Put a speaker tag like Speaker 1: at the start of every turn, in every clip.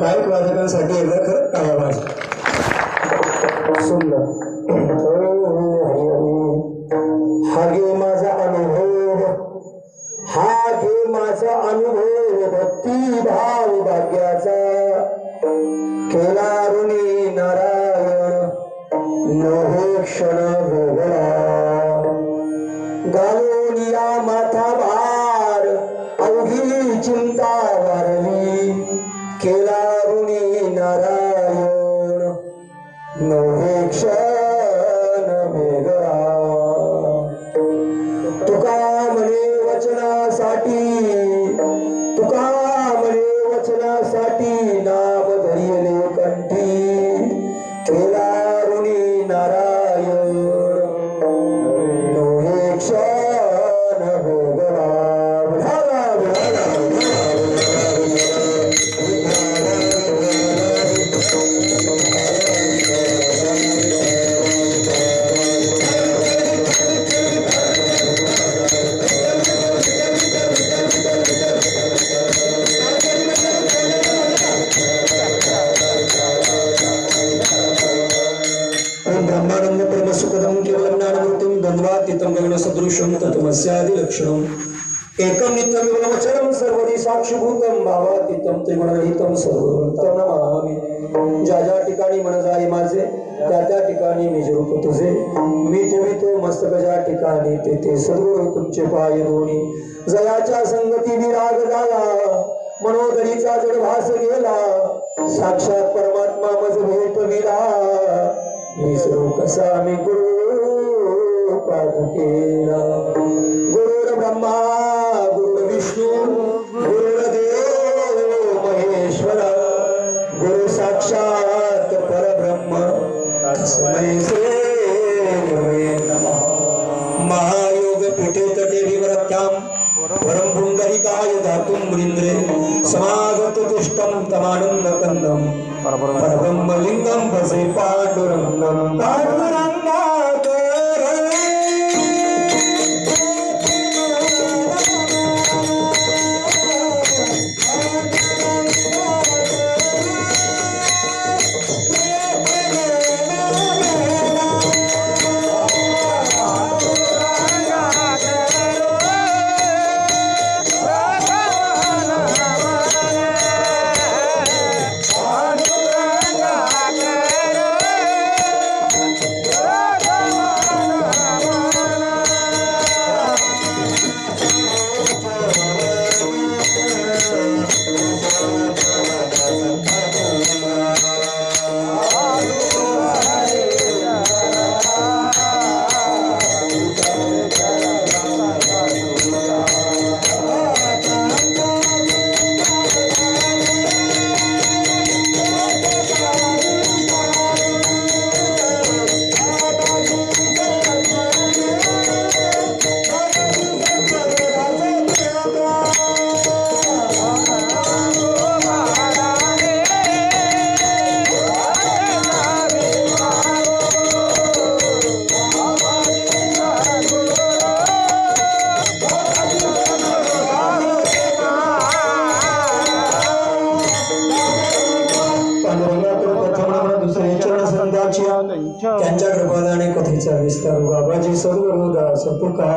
Speaker 1: गायक वादकांसाठी एकदा खरं टाळ्या वाजवा. सुंदर. हा घे माझा अनुभव, हा घे माझा अनुभव भक्ती भाव भाग्याचा, केला ऋणी नारायण नवे क्षण भोगला, घालून या माथा भार अवघी चिंता वारली, केला ऋणी नारायण नवे क्षण वेगळा. तुका म्हणे वचनासाठी, तुका म्हणे वचनासाठी नाम धरिले कंठी, केला ऋणी नारायण नवे क्षण वेगळा. ब्रह्मानंद परम सुखदम केवलम ज्ञानमूर्तिम द्वंद्वातीतं गगन सदृशं तत्त्वस्यादि लक्षणम् एकम नित्यं विमलमचलम सर्वदि साक्षीभूतं भावातीतं त्रिगुणरहितं सर्वगुणं नमामि. ज्या ज्या ठिकाणी मन जाई माझे त्या त्या ठिकाणी निज रूप तुझे, मी तो मस्तक ज्या ठिकाणी ते सद्गुरु तुमचे पाय दोन्ही. जयाच्या संगती विराग झाला, मनोदरीचा जड भास गेला, साक्षात परमात्मा मज भेट विरा, विसरू कसा मी गुरु पादुकेला. गुरुर ब्रह्मा गुरुर विष्णू गुरुर्देव महेश्वर, गुरु साक्षात परब्रह्म तस्मै श्री गुरवे नमः. महायोग पीठे तटे विवरत्याम परम पुंडरीकाय धातुं मुनीन्द्रे, समागत तिष्ठं तमानंद कंदम, परब्रह्म लिंगम भजे पांडुरंगम. त्यांच्या कृपादाने कथेचा विस्तार बाबाजी सर्व दास तुका.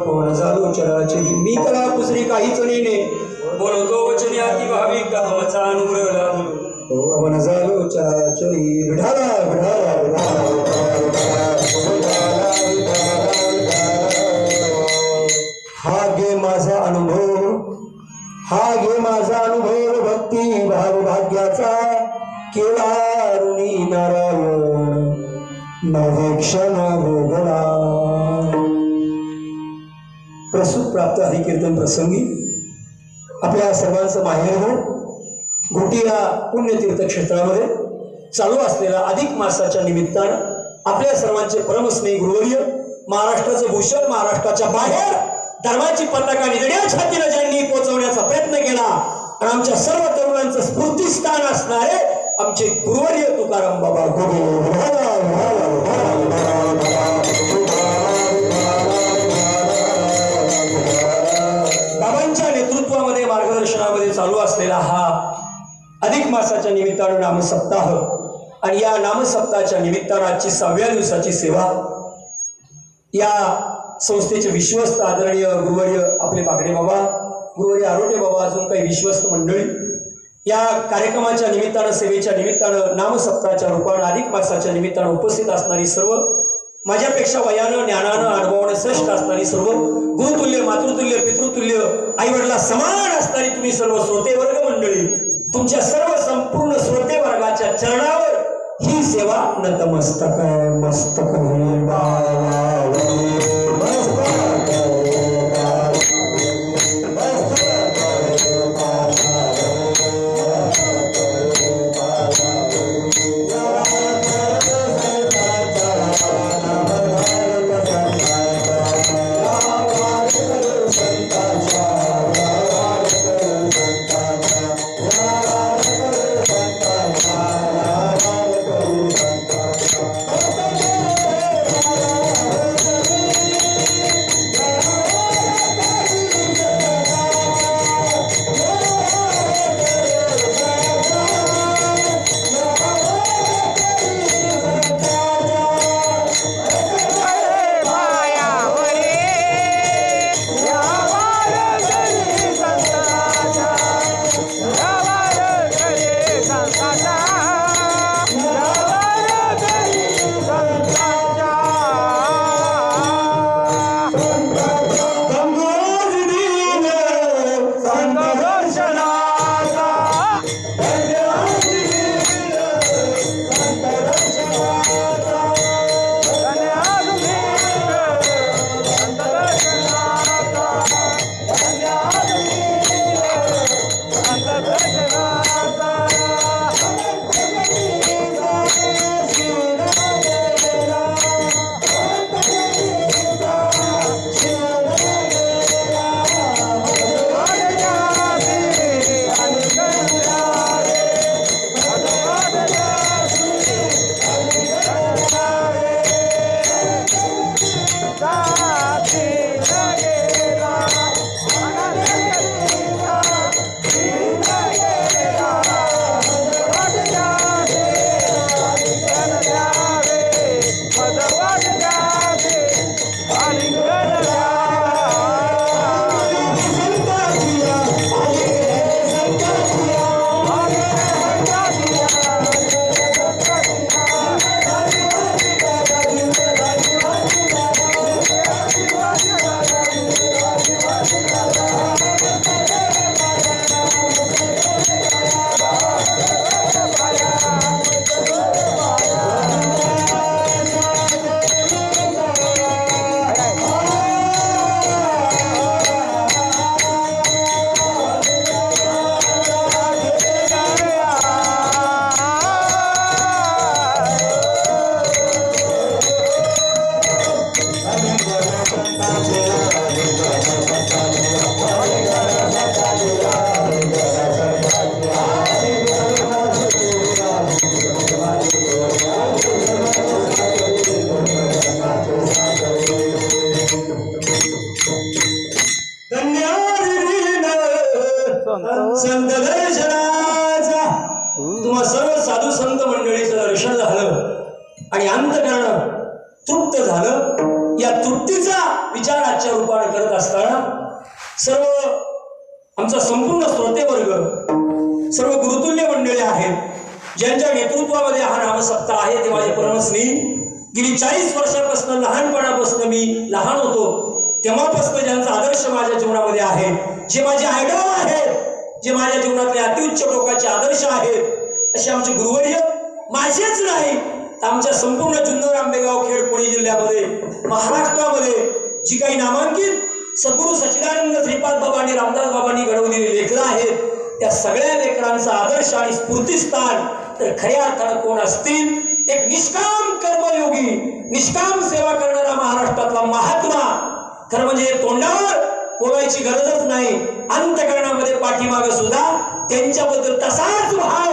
Speaker 1: पवन झालो चराचरी मी कला कुसरी काहीच नेने
Speaker 2: बोलतो वचने अति भाविक धर्माचा अनुग्रह लाभलो
Speaker 1: पवन झालो चराचरी विढाला विढाला हा घे माझा अनुभव हा घे माझा अनुभव भक्ती भाव भाग्याचा केला ऋणी नारायण नवे क्षण भोगला प्रसूत प्राप्त हरिकीर्तन प्रसंगी आपल्या सर्वांचं माहेर हो घोटी या पुण्यतीर्थ क्षेत्रामध्ये चालू असलेल्या अधिक मासाच्या निमित्तानं आपल्या सर्वांचे परमस्नेही गुरुवर्य महाराष्ट्राचं भूषण महाराष्ट्राच्या बाहेर धर्माची पताका निधड्या छातीला ज्यांनी पोहोचवण्याचा प्रयत्न केला आणि आमच्या सर्व तरुणांचं स्फूर्तिस्थान असणारे आमचे गुरुवर्य तुकाराम बाबा बाबांच्या नेतृत्वामध्ये मार्गदर्शनामध्ये चालू असलेला हा अधिक मासाच्या निमित्तानं नामसप्ताह आणि या नामसप्ताहाच्या निमित्तानं आजची 6व्या दिवसाची सेवा या संस्थेचे विश्वस्त आदरणीय गुरुवर्य आपले बागडे बाबा गुरुवर्य आरोटे बाबा अजून काही विश्वस्त मंडळी या कार्यक्रमाच्या निमित्तानं सेवेच्या निमित्तानं नामसप्ताहाच्या रूपानं अधिक मासाच्या निमित्तानं उपस्थित असणारी सर्व माझ्यापेक्षा वयानं ज्ञानानं अनुभवानं श्रेष्ठ असणारी सर्व गुरुतुल्य मातृतुल्य पितृतुल्य आईवडिला समान असणारी तुम्ही सर्व श्रोते वर्ग मंडळी तुमच्या सर्व संपूर्ण श्रोते वर्गाच्या चरणावर ही सेवा नतमस्तक मस्तक
Speaker 2: संत दर्शनाचा तुम्हा सर्व साधू संत मंडळीचं दर्शन झालं आणि अंतकरण तृप्त झालं
Speaker 1: या तृप्तीचा विचार आजच्या रूपाने करत असताना सर्व आमचा संपूर्ण श्रोतेवर्ग, सर्व गुरुतुल्य मंडळी आहेत ज्यांच्या नेतृत्वामध्ये हा नामसप्ताह आहे, ते माझे परमस्नेही गेली 40 वर्षापासून, लहानपणापासून मी लहान होतो तेव्हापासून ज्यांचा आदर्श माझ्या जीवनामध्ये आहे, जे माझे आयडॉल आहेत, जे माझ्या जीवनातले अतिउच्च टोकाचे आदर्श आहेत, असे आमचे गुरुवर्य माझेच नाही तर आमच्या संपूर्ण जुन्नर, आंबेगाव, खेड, पुणे जिल्ह्यामध्ये, महाराष्ट्रामध्ये जी काही नामांकित सद्गुरू सच्चिदानंद श्रीपाद बाबांनी, रामदास बाबांनी घडवलेली लेकरं आहेत, त्या सगळ्या लेकरांचा आदर्श आणि स्फूर्तिस्थान तर खऱ्या अर्थानं कोण असतील? एक निष्काम कर्मयोगी, निष्काम सेवा करणारा महाराष्ट्रातला महात्मा. खरं म्हणजे तोंडावर बोलायची गरजच नाही, अंतःकरणामध्ये पाठीमागे सुद्धा त्यांच्याबद्दल तसाच भाव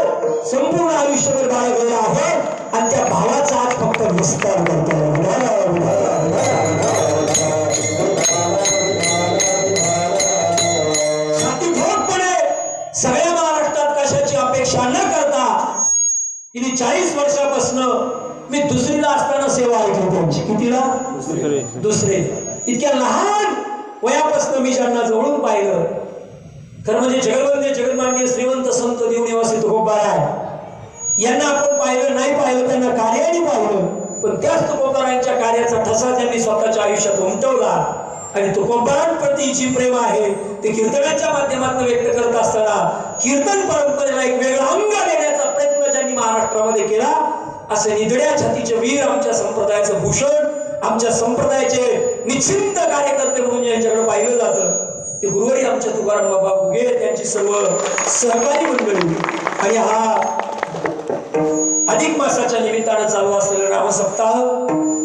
Speaker 1: संपूर्ण आयुष्यभर बाळगलेला आहे आणि त्या भावाचा आज फक्त विस्तार करतो. सगळ्या महाराष्ट्रात कशाची अपेक्षा न करता गेली 40 वर्षापासून मी दुसरीला असताना सेवा ऐकली त्यांची. कितीला? दुसरे. इतक्या लहान वयापासून मी ज्यांना जवळून पाहिलं, खरं म्हणजे जगवंदे जगन्मान्य श्रीमंत संत देवनिवासी तुकोबाराय यांना आपण पाहिलं नाही, पाहिलं त्यांना कार्याने पाहिलं, पण त्याच तुकोबारायांच्या कार्याचा ठसा त्यांनी स्वतःच्या आयुष्यात उमटवला आणि तुकोबारांप्रती जी प्रेम आहे ते कीर्तनाच्या माध्यमातून व्यक्त करत असताना कीर्तन परंपरेला एक वेगळा अंग देण्याचा प्रयत्न ज्यांनी महाराष्ट्रामध्ये केला, असे निधड्या छातीचे वीर, आमच्या संप्रदायाचं भूषण, आमच्या संप्रदायाचे निश्चिंत कार्यकर्ते म्हणून ज्यांच्याकडे पाहिलं जातं ते गुरुवारी आमच्या तुकाराम बाबा उगे, त्यांची सर्व सहकारी मंडळी. आणि हा अधिक मासाच्या निमित्तानं चालू असलेला नामसप्ताह,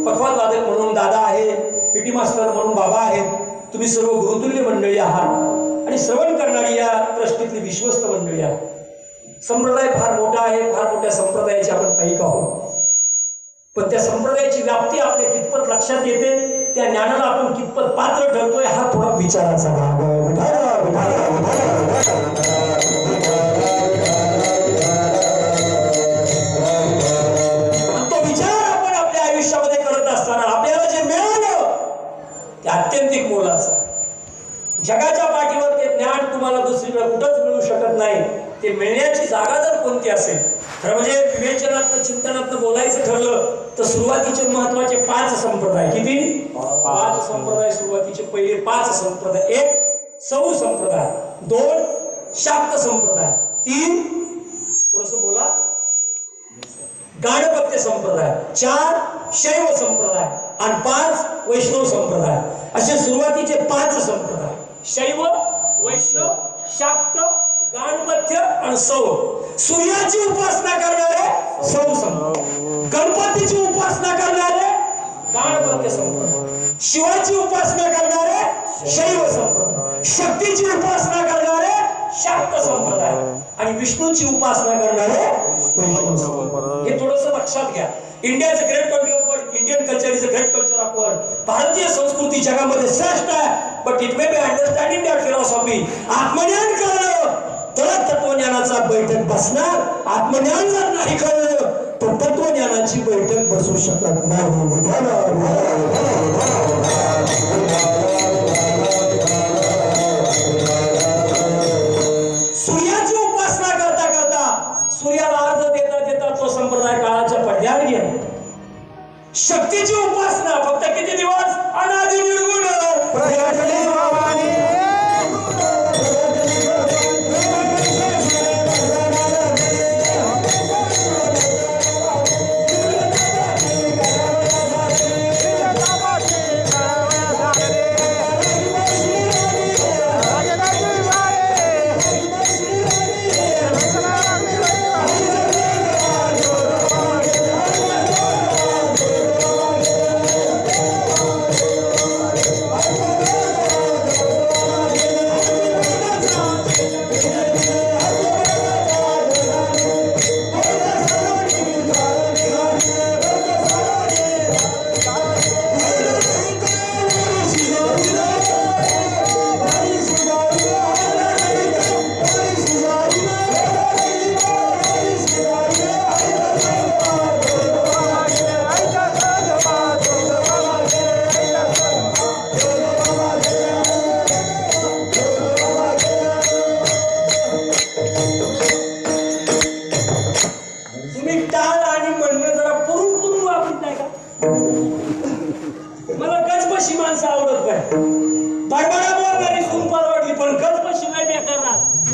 Speaker 1: पखवाज वादक म्हणून दादा आहे, पीटी मास्तर म्हणून बाबा आहेत, तुम्ही सर्व गुरुतुल्य मंडळी आहात आणि श्रवण करणारी या ट्रस्टीतली विश्वस्त मंडळी आहे. संप्रदाय फार मोठा आहे, फार मोठ्या संप्रदायाचे आपण पाईक आहोत, पण त्या संप्रदायाची व्याप्ती आपल्या कितपत लक्षात येते, त्या ज्ञानाला आपण कितपत पात्र ठरतोय, हा थोडा विचाराचा भाग आहे. तो विचार आपण आपल्या आयुष्यामध्ये करत असताना आपल्याला जे मिळालं ते अत्यंतिक मोलाचं. जगाच्या पाठीवर ते ज्ञान तुम्हाला दुसरीकडे कुठंच मिळू शकत नाही. ते मिळण्याची जागा जर कोणती असेल, खरं म्हणजे विवेचनात्मक चिंतनात्मक बोलायचं ठरलं तर सुरुवातीचे महत्वाचे 5 संप्रदाय. किती? 5 संप्रदाय. सुरुवातीचे पहिले 5 संप्रदाय. 1 सौ संप्रदाय, 2 शाक्त संप्रदाय, 3 थोडस बोला गाणपत्य संप्रदाय, 4 शैव संप्रदाय आणि 5 वैष्णव संप्रदाय. असे सुरुवातीचे 5 संप्रदाय: शैव, वैष्णव, शाक्त, गाणपत्य आणि सौ. सूर्याची उपासना करणारे सौ संप्रदाय, गणपतीची उपासना करणारे गाणपत्य संप्रदाय, शिवाची उपासना करणारे शैव संप्रदाय, शक्तीची उपासना करणारे शाक्त संप्रदाय आणि विष्णूची उपासना करणारे वैष्णव संप्रदाय. हे थोडंसं लक्षात घ्या. India is a great country of world. Indian culture is a great culture of world. भारतीय संस्कृती जगामध्ये श्रेष्ठ आहे, but it may be understanding that philosophy. आत्मज्ञान कळलं तर तत्वज्ञानाचा बैठक बसणार. आत्मज्ञान जर नाही कळलं तर तत्वज्ञानाची बैठक बसू शकत नाही. सूर्याची उपासना करता करता, सूर्याला अर्ध देता देता तो संप्रदाय काळाच्या पडद्यावर गेला. शक्तीची उपासना फक्त किती दिवस? अनादि निर्गुण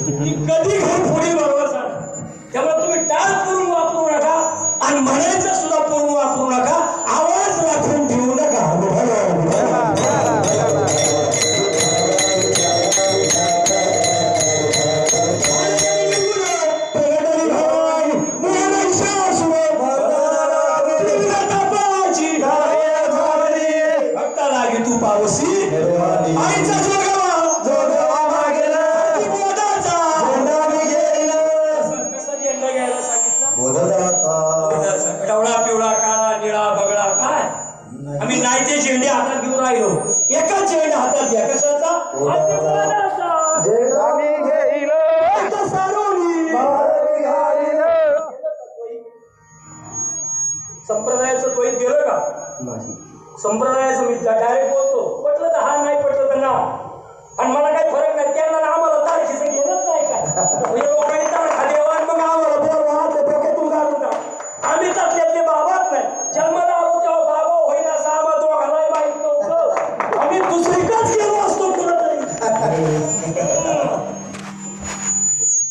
Speaker 1: ती कधी घर फोडी बरोबर सांग. त्यामुळे तुम्ही टाळ करून वापरू नका आणि म्हणायचं सुद्धा करून वापरू नका. आवाज राखून ठेवू नका. तू पावसी आईचा जोगवा मागेला मोदाचा झेंडा मी घेईना. कसा झेंडा घ्यायला सांगितला? मोदाचा. पिवळा पिवळा काळा निळा बगळा काय आम्ही नाही ते झेंडे हातात घेऊन राहिलो. एकाच झेंडा हातात घ्या. कशाचा? झेंडा मी घेईल संप्रदायाचं द्वैत गेलं का? संप्रदायाचं मी डायरेक्ट बोलतो. पटलं तर हा, नाही पटलं तर ना. आणि मला काही फरक नाही. त्यांना आम्हाला तारखेचं घेणंच नाही काय. लोकांनी तारखा देवा आणि मग आम्हाला बोलवा डोक्यातून घालून जा. आम्ही त्यातले बाबाच नाही. जन्माला आलो तेव्हा बाबा होईना असं आम्हाला दोघांनाही माहित नव्हतं. आम्ही दुसरीकडेच गेलो असतो कुठंतरी.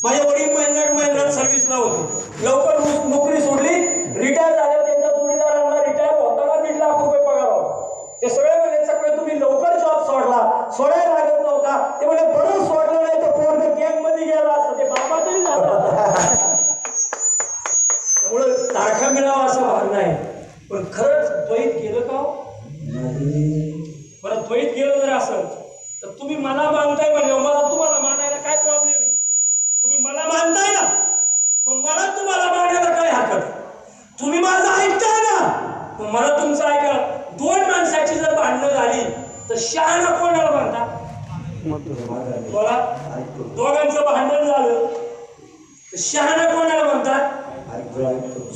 Speaker 1: माझे वडील महिन्यात सर्व्हिसला होते. लवकर नोकरी सोडली. रिटायर झाले. त्यांच्या जोडीदारांना रिटायर होताना 1.5 लाख रुपये पगार होता. ते सगळे म्हणजे सगळे तुम्ही लवकर जॉब सोडायला लागत नव्हता. ते म्हणजे बरं सोडलं नाही तर पूर्ण गँग मध्ये गेला असं ते बाबा तरी झाला. त्यामुळे तारखा मिळावा असं भावना आहे. पण खरंच द्वैत गेलं का? बरं द्वैत गेलं जर असेल तर तुम्ही मला मानताय म्हणजे मला तुम्हाला मानायला काय प्रॉब्लेम आहे? तुम्ही मला मानताय ना, मग मला तुम्हाला मानायला काय हरकत? तुम्ही माझं ऐकताय ना, मग मला तुमचं ऐका. दोन माणसाची जर भांडणं झाली तर शहाणा कोणाला म्हणता? बोला. दोघांचं भांडण झालं तर शहाणा कोणाला म्हणतात?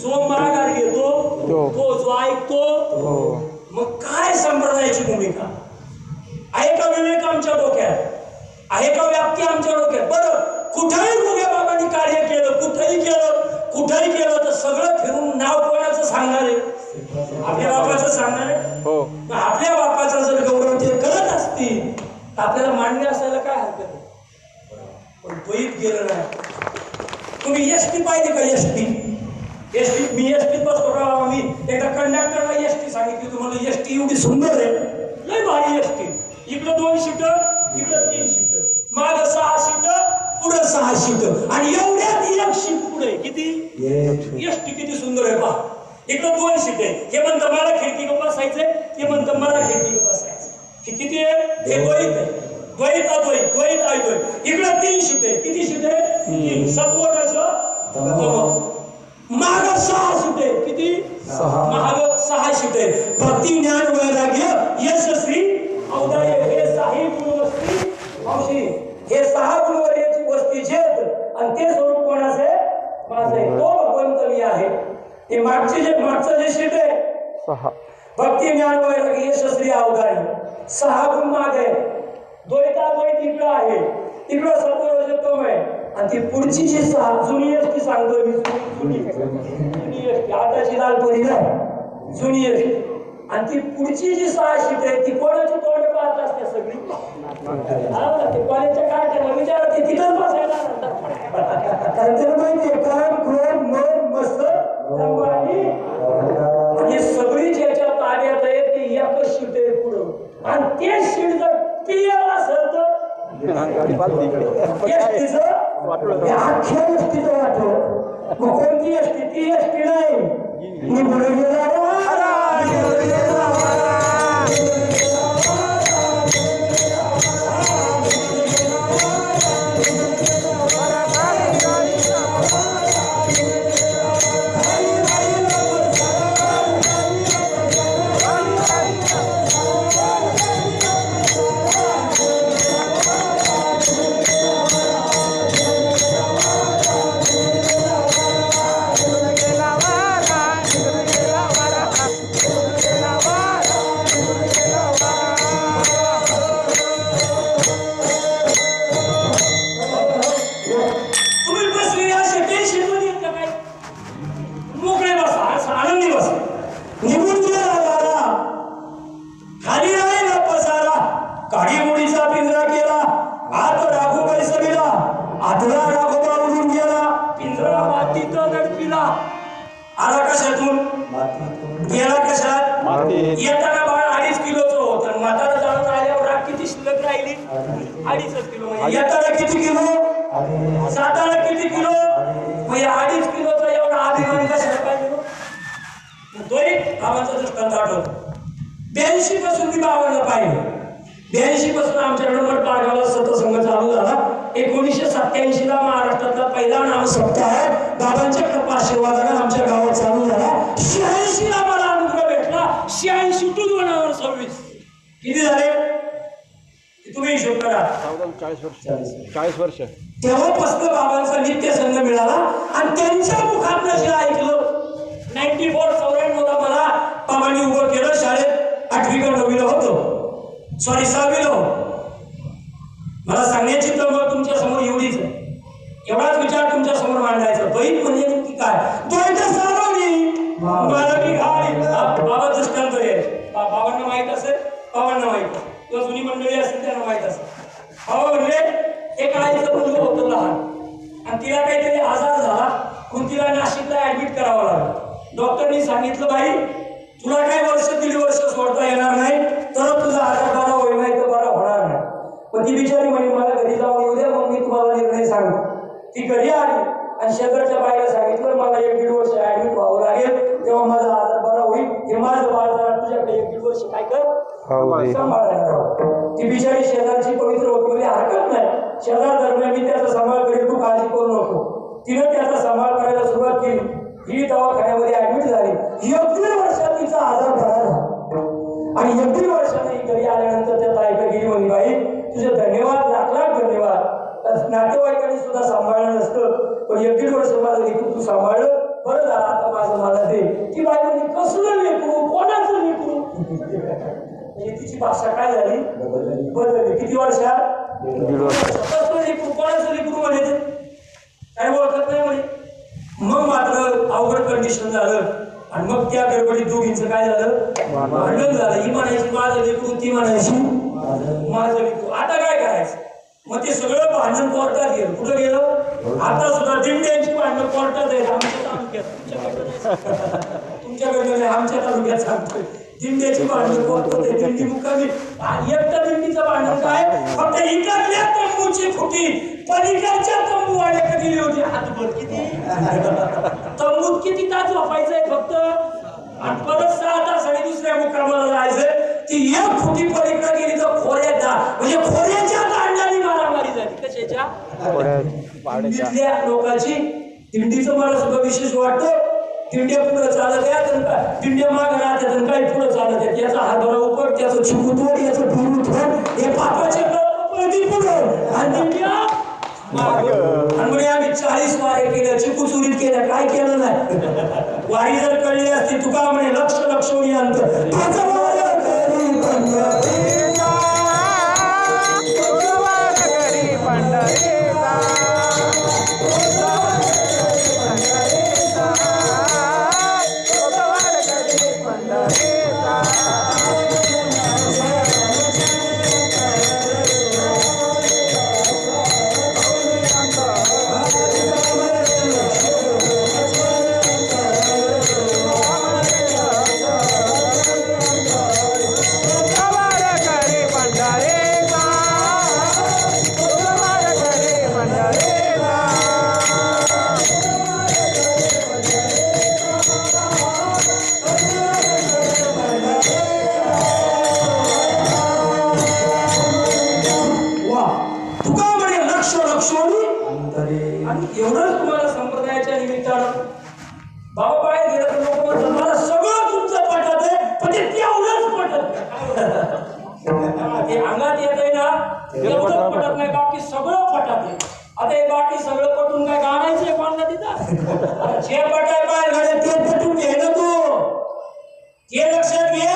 Speaker 1: जो माघार घेतो तो, जो ऐकतो. मग काय संप्रदायाची भूमिका आहे का? विवेक आमच्या डोक्यात आहे का? व्याप्ती आमच्या डोक्यात? बरं कुठेही भोगे बाबांनी कार्य केलं, कुठेही केलं तर सगळं फिरून नाव कोणाचं सांगणार आहे? आपल्या बापाचं सांगणार आहे. आपल्या बापाचा जर गौरव ते करत असतील तर आपल्याला मान्य असायला काय हरकत आहे? पण द्वैत गेलं नाही. तुम्ही एसटी पाहिजे का? एसटी मी एसटीत बसतो का? मी एकदा कंडक्टरला एसटी सांगितली. तुम्हाला एसटी एवढी सुंदर आहे, लय भारी एसटी. इकडं 2 सीट, इकडं 3 सीट, माग 6 सीट, पुढे 6 सीट आणि एवढ्यात 1 सीट पुढे. किती एसटी किती सुंदर आहे पहा. इकडं 2 सीट आहे. हे म्हणतं मला खिडकी ग बसायचंय, ते म्हणतं मला खिडकी ग बसायचं. हे किती आहे? हे द्वैत आहे. द्वैत आहे. इकडं 3 सीट आहे. किती सीट आहे? 3. सत्वरज माग 6 सीट आहे. किती? 6. 6 सीट आहे. भक्ती ज्ञान वैराग्य यशस्वी औदार्य हे 6 गुणवस्ती मावशी. हे 6 गुणवर्याची वस्ती आहेत आणि ते स्वरूप कोणाचं आहे? माझं आहे. तो भगवंत मी आहे. हे मागचं जे शीट आहे 6 भक्ती ज्ञान वैराग्य यशस्वी औदार्य 6 गुण माग आहे. द्वैत इकडं आहे. तिकडं सत्वरजतम आहे. आणि ती पुढची जी 6 जुनी एसटी सांगतोय मी. जुनी एसटी आताची लालपरी नाही, जुनी एसटी. आणि ती पुढची जी 6 शीट आहे ती कोणाची तोंड पाहत असते सगळी? ते कॉलेजच्या काय विचार ते तिथंच बसायला. कारण त्याला माहितीये काम क्रोध मन मस्त आणि सगळी ज्याच्या ताब्यात आहे ती एकच शीट आहे पुढं. आणि ते शीट जर पियल असेल तर एसटीचं अख्ख्या एसटीचं वाटलं. मग कोणती एसटी? ती एसटी नाही. मी पुढे गेला
Speaker 2: शिल्लक राहिली 2.5 किलो. येताना किती किलो? 7 किती किलो? म्हणजे 2.5 किलोचा एवढा अभिमान कशाला पाहिजे? तोही बाबांचा दृष्टांत आठवतो. 82 पासून मी बाबांना पाहिलं. 82 पासून आमच्याकडे नंबर पारगावला सतसंग चालू झाला. 1987 ला महाराष्ट्रातला पहिला नाम सप्ताह बाबांच्या कृपा आशीर्वादाने आमच्या गावात चालू झाला. 86 ला मला अनुग्रह भेटला. 86 टू 2026 किती झाले तुम्ही हिशोब करा.
Speaker 3: 40 वर्ष
Speaker 2: तेव्हापासून बाबांचा नित्य संघ मिळाला आणि त्यांच्या मुखातनं जे ऐकलं 94 ला मला बाबांनी उभं केलं. शाळेत 8वी का 9वी ला होतो, सॉरी 6वी ला होतो. मला सांगण्याची तर तुमच्या समोर एवढीच आहे. एवढाच विचार तुमच्या समोर मांडायचा. द्वैत म्हणजे नक्की काय? द्वैत सार्वनी मला मी घाली. बाबा दृष्टांत आहे. बाबांना माहित असेल, बाबांना माहित किंवा जुनी मंडळी असेल त्यांना माहित असेल. बाबा म्हणजे एक आईचं मुलगा होतं लहान आणि तिला काहीतरी आजार झाला म्हणून तिला नाशिकला ऍडमिट करावं लागलं. डॉक्टरनी सांगितलं बाई तुला काही वर्ष 1.5 वर्ष सोडता येणार नाही, तर तुझा आजार बरा होईल, नाही तर बरा होणार नाही. पण ती बिचारी म्हणे मला घरी जाऊन येऊ द्या, मग मी तुम्हाला निर्णय सांगतो. ती घरी आली आणि शेजारच्या बाईला सांगितलं मला 1-1.5 वर्ष ऍडमिट व्हावं लागेल, तेव्हा माझा आजार बरा होईल. हे माझं बाळ जरा तुझ्याकडे 1-1.5 वर्ष काय कर सांभाळायला. ती बिचारी शेजारची पवित्र होती म्हणजे हरकत नाही, शेजार दरम्यान मी त्याचा सांभाळ करेल, तू काळजी करू नको. तिनं त्याचा सांभाळ करायला सुरुवात केली. ही दवाखान्यामध्ये ऍडमिट झाली. 1-1.5 वर्षात तिचा आजार बरा झाला आणि 1-1.5 वर्षाने ही घरी आल्यानंतर त्या ताईकडे गेली म्हणे बाई तुझे धन्यवाद, लाख धन्यवाद. नातेवाईकांनी सुद्धा सांभाळलं नसतं, पण 1-1.5 वर्ष माझं लेकरू तू सांभाळलं, बरं झालं, आता माझं मला दे. ती बाई म्हणजे कसलं लेकरू, कोणाचं लेकरू? म्हणजे तिची भाषा काय झाली, बदलली. किती वर्षात?
Speaker 3: 1.5 वर्ष.
Speaker 2: कसलं लेकरू, कोणाचं लेकरू म्हणे ते काय ओळखत नाही म्हणे. मग मात्र अवघड कंडिशन झालं आणि मग त्या गडबडीत दोघींचं काय झालं, भांडण झालं. ही म्हणायची माझं लेकरू, ती म्हणायची माझं लेकरू. आता काय करायचं? मग ते सगळं भांडण कोर्टात गेलं. कुठं गेलं? आता सुद्धा दिंड्यांची भांडण कोर्टात आहेत. आमच्या तालुक्यात, तुमच्याकडे आमच्या तालुक्यात सांगतोय दिंड्याची भांडण कोर्टात आहे. दिंडी मुक्कामी. एकटा दिंडीचं भांडण काय? फक्त इकडल्या तंबूची फुटी पलीकडच्या तंबू वाड्याकडे दिली होती. हातभर किती तंबूत किती तास झोपायचंय फक्त आणि परत 6 तास आणि दुसऱ्या मुक्कामाला जायचंय. ती एक फुटी पलीकडे गेली तर खोऱ्याचा म्हणजे खोऱ्याच्या दांडाने मारामारी झाली. कशाच्या? दिंडीतल्या लोकांची. दिंडीचं मला सुद्धा विशेष वाटतं. दिंड्या पुढे चालत आहेत, दिंड्या माग राहतात आणि काही पुढे चालत आहेत. याचा हरभरा उपट, त्याचं चिकू तोड, याचं ढोरू तोड, हे पापाचे पुढं आणि दिंड्या माग. आणि म्हणजे आम्ही 40 वारे केल्या, चिकू चुरीत केल्या, काय केलं नाही. वारी जर कळली असती तुका म्हणे लक्ष लक्षणी अंतर एवढंच तुम्हाला संप्रदायाच्या निमित्तानं बाबा बाहेर गेलं तर लोक म्हणतात मला सगळं तुमचं पटत आहे, पण ते तेवढंच पटत ते अंगात येत आहे ना, तेवढंच पटत नाही, बाकी सगळं पटत आहे. आता हे बाकी सगळं पटून काय गाणायचंय कोणाला तिथं? जे पटाय पाहिजे ते पटून घे ना तू, ते लक्षात घे.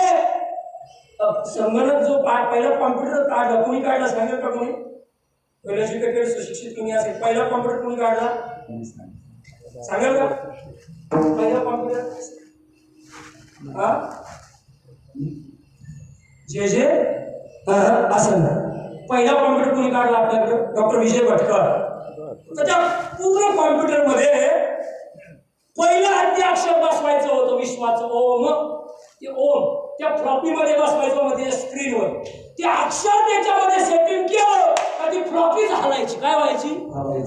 Speaker 2: संगणक जो पहिला कॉम्प्युटर काढला कोणी काढला सांगेल का कोणी? एज्युकेटेड सुशिक्षित कोणी असेल पहिला कॉम्प्युटर कोणी काढला सांगेल का? पहिला कॉम्प्युटर जे असं ना पहिला कॉम्प्युटर कोणी काढला आपल्याकडे? डॉक्टर विजय भटकर. तर त्या पूर्ण कॉम्प्युटर मध्ये पहिलं अक्षर बसवायचं होतं विश्वाचं ओम. ते ओम त्या फ्लॉपी मध्ये बसवायचं मध्ये स्क्रीनवर. ते अक्षर त्याच्यामध्ये सेटिंग केलं का ती फ्लॉपीच हलायची. काय व्हायची?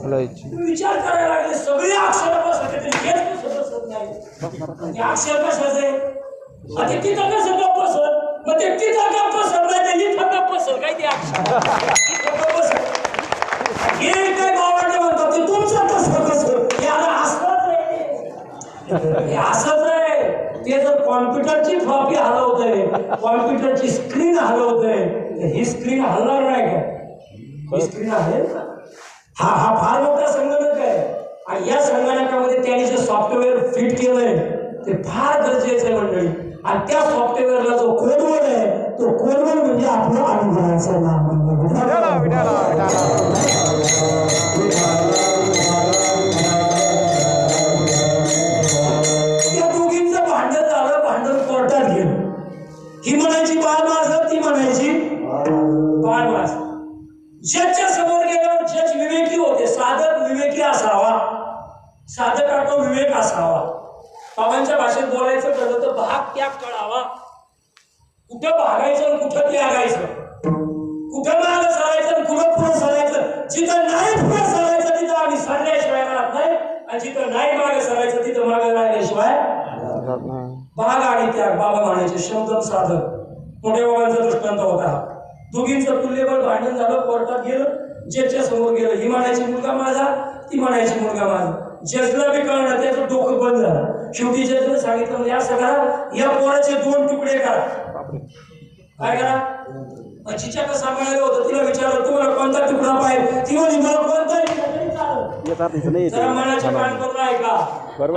Speaker 3: हलायची.
Speaker 2: तुम्ही विचार करायला लागले सगळे अक्षर बसत हेच बसत नाही. ते अक्षर कशाचं आहे? आता तिथं कसं गप्प बसत, मग ते तिथं गप्प बसत नाही ते इथं गप्प बसत. काय ते अक्षर गप्प बसत हे काय गावाकडे म्हणतात ते तुमचं कसं कसं हे आता असंच आहे. हे असंच आहे. ते जर कॉम्प्युटरची फ्लॉपी हलवतंय, कॉम्प्युटरची स्क्रीन हलवतंय, ही स्क्रीन हलणार नाही का? ही स्क्रीन आहे. हा फार मोठा संगणक आहे आणि या संगणकामध्ये त्यांनी जे सॉफ्टवेअर फिट केलंय ते फार गरजेचं आहे मंडळी. आणि त्या सॉफ्टवेअरला जो कोडवर्ड आहे तो कोडवर्ड म्हणजे आपलं अनुभवाचं नाव. त्या दोघींचं भांडण झालं, भांडण कोर्टात गेलं. ही म्हणायची बाळ माझं, ती म्हणायची बाळ माझं. जजच्या समोर गेल्यावर जज विवेकी होते. साधक विवेकी असावा, साधकाचा विवेक असावा. बाबांच्या भाषेत बोलायचं ठरलं तर भाग त्याग कळावा. कुठं भागायचं आणि कुठं त्यागायचं, कुठं मागं सरायचं आणि कुठं पुढे सरायचं. जिथं नाही पुढे सरायचं तिथं आम्ही सरल्याशिवाय राहत नाही आणि जिथं नाही मागे सरायचं तिथं मागे राहिल्याशिवाय भाग आणि त्याग. बाबा म्हणायचे शब्द साधक. मोठ्या बाबांचा दृष्टांत होता. दोघींचं तुल्यबळ भांडण झालं, कोर्टात गेलं, जजच्या समोर गेलं. ही म्हणायची मुलगा माझा, ती म्हणायची मुलगा माझा. जजला बी कळणार, त्याचं डोकं बंद झालं. शेवटी जजने सांगितलं या सगळ्या या पोराचे 2 तुकडे करा. काय करा? जिच्या का सांभाळायला होतं तिला विचारलं तुम्हाला कोणता तुकडा पाहिजे, ती म्हणे मला कोणता जरा मनाचे कान करून ऐका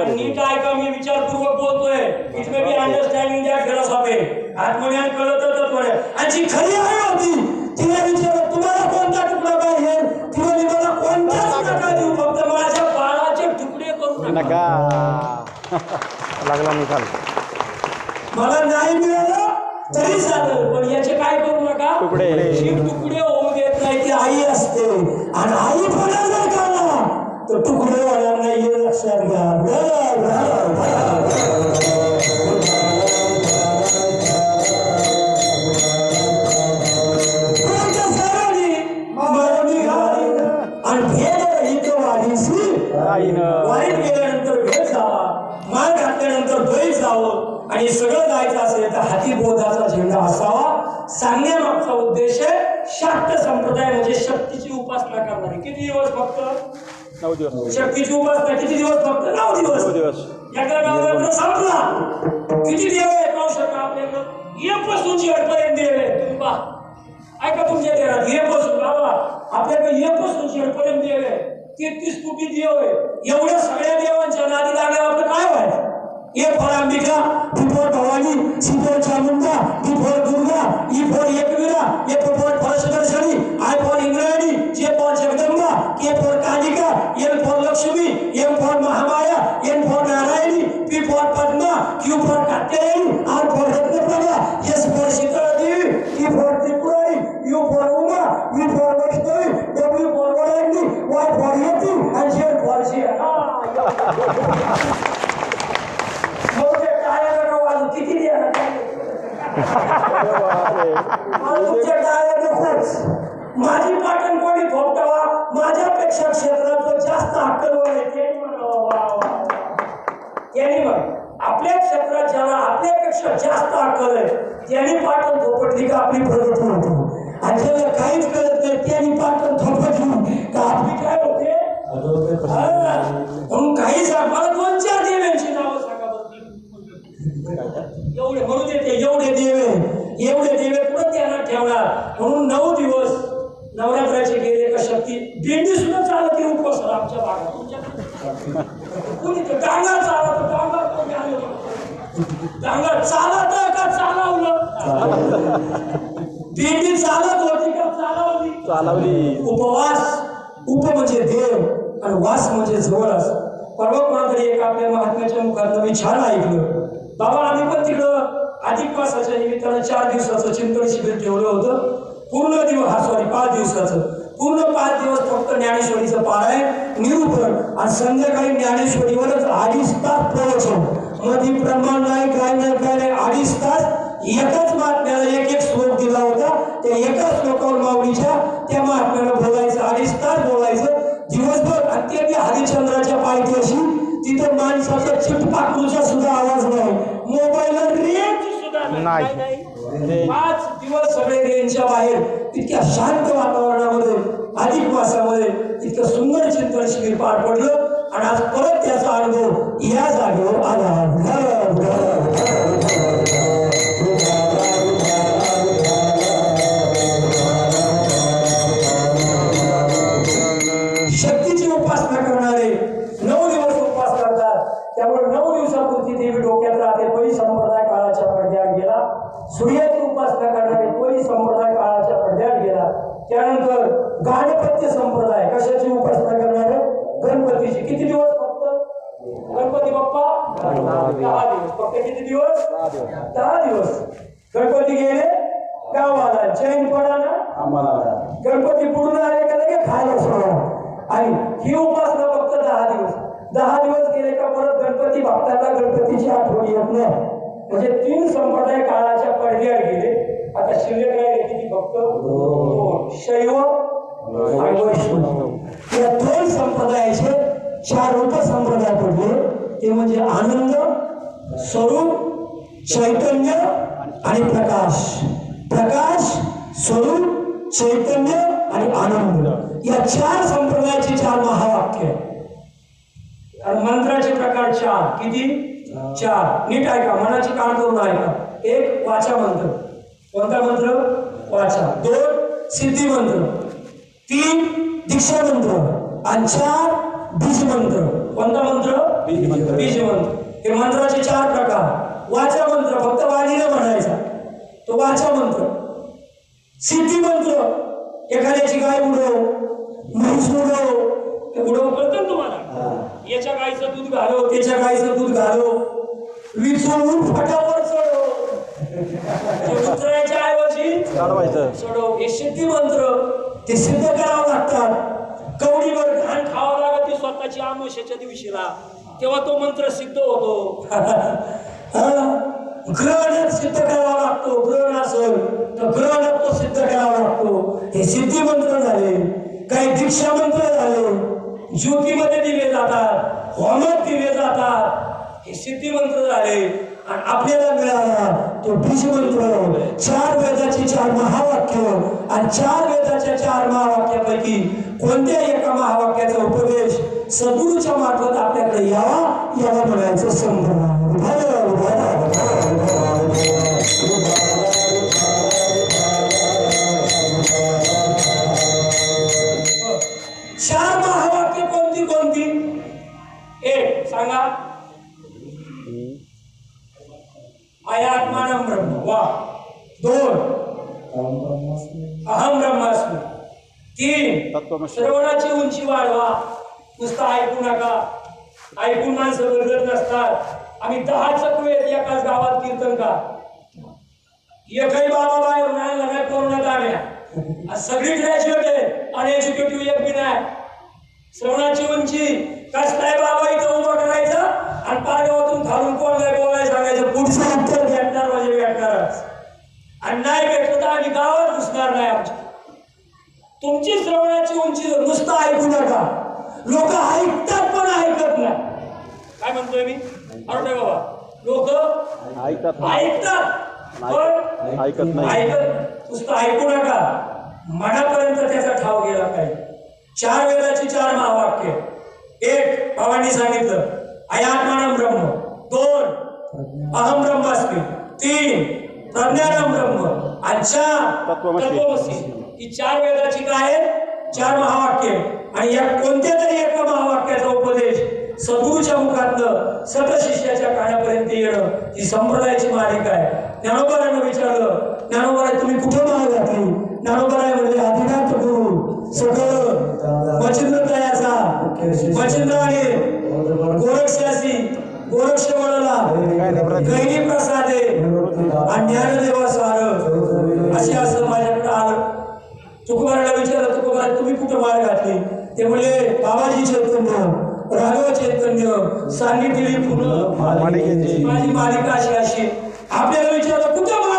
Speaker 2: आणि नीट ऐका. मी विचारपूर्वक बोलतोय. It may be understanding that philosophy. आत्मज्ञान कळत थोडं. आणि जी खरी आई होती तिला विचारलं तुम्हाला कोणता तुकडा पाहिजे, ती म्हणे मला कोणताच नका देऊ, फक्त माझ्या बाळाचे तुकडे करू नका.
Speaker 3: लागला निकाल.
Speaker 2: मला नाही मिळालं तरी चालेल पण याचे काय करू नका
Speaker 3: तुकडे.
Speaker 2: तुकडे होऊ देत नाही. ती आई असते आणि आई पण जर काढला तर तुकडे होणार नाही हे लक्षात घ्या. आणि भेद रहित वाईट गेल्यानंतर भेद जावा, मार घातल्यानंतर द्वैत जावं आणि सगळं जायचं असेल तर हाती बोधाचा झेंडा असावा. सांगण्यामागचा उद्देश आहे शाक्त संप्रदाय म्हणजे शक्तीची उपासना करणारी. किती दिवस फक्त?
Speaker 3: 9 दिवस.
Speaker 2: शक्तीची उपासना किती दिवस? फक्त 9 दिवस.
Speaker 3: 9 दिवस.
Speaker 2: एका नवरात्र संपला. किती देव आहे पाहू शकता आपल्याकडं? एक पासून शेवटपर्यंत देव आहे. तुम्ही पहा ऐका तुमच्या देवात एक पासून बाबा आपल्याकडे एक पासून शेवटपर्यंत देव आहे. 33 कोटी देव आहे. एवढ्या सगळ्या देवांच्या नादी लागल्यावर आपलं काय व्हायचं? A for Ambika, B for Bhavani, C for Chamunda, D for Durga, E for Ekvira, A for Farasdarshani, I for Indrayani, J for Jagdamba, K for Kalika, L for Lakshmi, M for Mahamaya, N for Narayani, P for Padma, Q for Katyayani, R for Ratnaprabha, S for Shitaladevi, T for Tripurari, U for Uma, U for Vaishnavi, W for Varangi, Y for Yati आणि Z for शिया. किती माझी पाटण कोणी थोपटावा, माझ्यापेक्षा क्षेत्राचं जास्त अक्कलवान आहे त्यांनी मग आपल्या क्षेत्रात ज्याला आपल्यापेक्षा जास्त अक्कल आहे त्यांनी पाटण थोपटली का आपली प्रगती होती. आणि ज्याला काहीच कळत नाही त्यांनी पाटण थोपटली का आपली काय होते. म्हणून काही सांग मला 2-4 देवांची नावं सांगा. एवढे म्हणून देते एवढे देवे कुठं त्यांना ठेवणार. म्हणून 9 दिवस नवरात्राचे गेले का शक्ती दिंडी सुद्धा चालत उपवास आमच्या भागात. तुमच्याकडे कुणी डांगा चालत डांगा चालत का चालवलं. दिंडी चालत होती का चालवली. उपवास उप म्हणजे देव आणि वास म्हणजे जवळच. परवा कोणातरी एक आपल्या महात्म्याच्या मुखात मी छान ऐकलं. बाबा आम्ही पण तिकडं अधिक मासाच्या निमित्तानं 4 दिवसाचं चिंतन शिबिर ठेवलं होतं. पूर्ण दिवस 5 दिवसाचं पूर्ण 5 दिवस फक्त ज्ञानेश्वरीचं पारायण निरूपण आणि संध्याकाळी ज्ञानेश्वरीवरच 2.5 तास प्रवचन. मध्ये प्रमाण नाही काय नाही 2.5 तास एकाच महात्म्याला एक एक श्लोक दिला होता. त्या एका श्लोकावर माऊलीच्या त्या महात्म्याला बोलायचं 2.5 तास बोलायचं दिवसभर. आणि ते हरिश्चंद्राच्या पायथ्याशी तिथं माणसाचा चिपकाकूचा सुद्धा आवाज नाही, मोबाईलला रेंज सुद्धा
Speaker 3: नाही.
Speaker 2: 5 दिवस सगळे रेंजच्या बाहेर इतक्या शांत वातावरणामध्ये अधिक मासामध्ये इतकं सुंदर चिंतन शिबिर पार पडलं. आणि आज परत त्याचा अनुभव या जागेवर आला. शक्तीची उपासना करणारे 9 दिवस उपवास करतात. त्यामुळे 9 दिवसापुरती देवी डोक्यात राहते. तोही संप्रदाय काळाच्या पडद्यात गेला. सूर्याची उपासना करणारे तोही संप्रदाय काळाच्या पडद्यात गेला. त्यानंतर गाणपत्य संप्रदाय कशाची उपासना करणारे? गणपतीची. किती दिवस फक्त गणपती बाप्पा? 10 दिवस. फक्त किती दिवस? 10 दिवस. गणपती गेले गावाला, चैन पडा ना गणपती पुढून आले का लगे खायला सोडा. आणि ही उपासना फक्त 10 दिवस. 10 दिवस गेले का परत गणपती भक्ताला गणपतीची आठवण येत नाही. म्हणजे 3 संप्रदाय काळाच्या पडद्यावर गेले. आता शिल्लक राहिले किती? फक्त 2. शैव आणि वैष्णव. या 2 संप्रदायाचे 4 उपसंप्रदाय पडले. ते म्हणजे आनंद, स्वरूप, चैतन्य आणि प्रकाश. प्रकाश, स्वरूप, चैतन्य आणि आनंद या 4 संप्रदायाची 4 महावाक्य. आणि मंत्राचे प्रकार 4. किती? 4. नीट ऐका, मनाची कान करून ऐका. 1 वाचा मंत्र. कोणता मंत्र? वाचा. 2 सिद्धी मंत्र. 3 दीक्षा मंत्र. आणि 4 बीज मंत्र. कोणता मंत्र? बीज मंत्र. हे मंत्राचे 4 प्रकार. वाचा मंत्र फक्त वाणीने म्हणायचा, तो वाचा मंत्र. सिद्धी मंत्र एखाद्याची गाय उडव, म्हैस उडव, ते उडव कळतं तुम्हाला? याच्या गायचं दूध घालो, त्याच्या गायचं दूध घालो, विचून फटावर चढव, उतरायच्या ऐवजी चढव. हे सिद्धी मंत्र ते सिद्ध करावं लागतात. कवडीवर घाण खावं लागत ती स्वतःची आमोशाच्या दिवशीला, तेव्हा तो मंत्र सिद्ध होतो. ग्रहण सिद्ध करावा लागतो. ग्रहण असेल तर ग्रहण तो सिद्ध करावा लागतो. हे सिद्धी मंत्र झाले. काही दीक्षा मंत्र झाले, ज्योतीमध्ये दिले जातात, होमात दिले जातात. हे सिद्धी मंत्र झाले. आणि आपल्याला मिळाला तो बीज मंत्र. 4 वेदाची 4 महावाक्य. आणि 4 वेदाच्या 4 महावाक्यापैकी कोणत्या एका महावाक्याचा उपदेश सद्गुरूच्या मार्फत आपल्याकडे यावा, याला म्हणायचं संप्रदाय. 4 महावाक्य कोणती कोणती? 1 सांगा. आत्मानं ब्रह्म. वा. 2 अहम ब्रह्मास्मि. 3 श्रवणाची उंची वाढवा. नुसतं ऐकू नका. ऐकून माणसं बदलत नसतात. आम्ही 10 चकवे एकाच गावात कीर्तन का एकही बाबा बाहेर नाही लग्न करून आल्या. सगळी ग्रॅज्युएट आहे, अनएज्युकेटिव्ह एक बी नाही. श्रवणाची उंची कस काय बाबा इथं उभं करायचं आणि पाड्यावरून खालून कोण काय बोलायला सांगायचं, पुढचं उत्तर भेटणार म्हणजे भेटणारच. आणि नाही भेटलं तर आम्ही गावात घुसणार नाही. आमच्या तुमची श्रवणाची उंची नुसतं ऐकू नका. लोक ऐकतात पण ऐकत नाही. काय म्हणतोय मी? अरे बाबा, लोक ऐकतात पण ऐकत नाही. नुसतं ऐकू नका, मनापर्यंत त्याचा ठाव गेला पाहिजे. 4 वेदाची 4 महावाक्य. 1 बाबांनी सांगितलं आत्मानं ब्रह्म. 2 अहम ब्रह्मास्मि. 3 प्रज्ञानं ब्रह्म. आणि 4 तत्त्वमसि. ही 4 वेदाची काय आहे? 4 महावाक्य. आणि या कोणत्या तरी एका महावाक्याचा उपदेश सद्गुरूच्या मुखातनं सतशिष्याच्या कानापर्यंत येणं ही संप्रदायाची मालिका आहे. ज्ञानोबारांना विचारलं, ज्ञानोबाराय तुम्ही कुठं माळ घातली? ज्ञानोबाराय म्हणले आदिनाथ गुरु सगळं मच्छिंद्र तयाचा मच्छिंद्र आणि गोरक्षासी गोरक्ष म्हणला गैरी प्रसादे आणि ज्ञानदेवा सार असे असं माझ्याकडे आलं. तुकोबाराला विचारलं, तुकोबारा तुम्ही कुठं माळ घातली? ते म्हणले बाबाजी चैतन्य, राघव चैतन्य सांगितलेली पूर्ण माझी मालिका अशी अशी. आपल्याला विचारलं कुठं माळ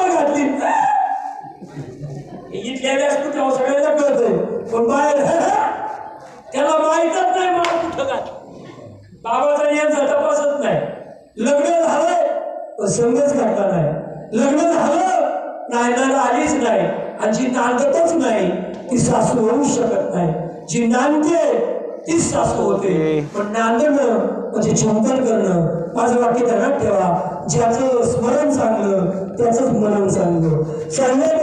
Speaker 2: इथल्या व्यासपीठ तेव्हा सगळ्यांना कळतंय पण बाहेर त्याला माहीतच नाही मला कुठं काय बाबाचा नियम तपासत नाही. लग्न झालंय पण संगच घडला नाही. लग्न झालं नांदायला आलीच नाही आणि जी नांदतच नाही ती सासू होऊ शकत नाही. जी नांदते तीच सासू होते. पण नांदणं म्हणजे चिंतन करणं. माझं वाक्य ध्यानात ठेवा, ज्याचं स्मरण चांगलं त्याचंच मनन चांगलं. चांगल्या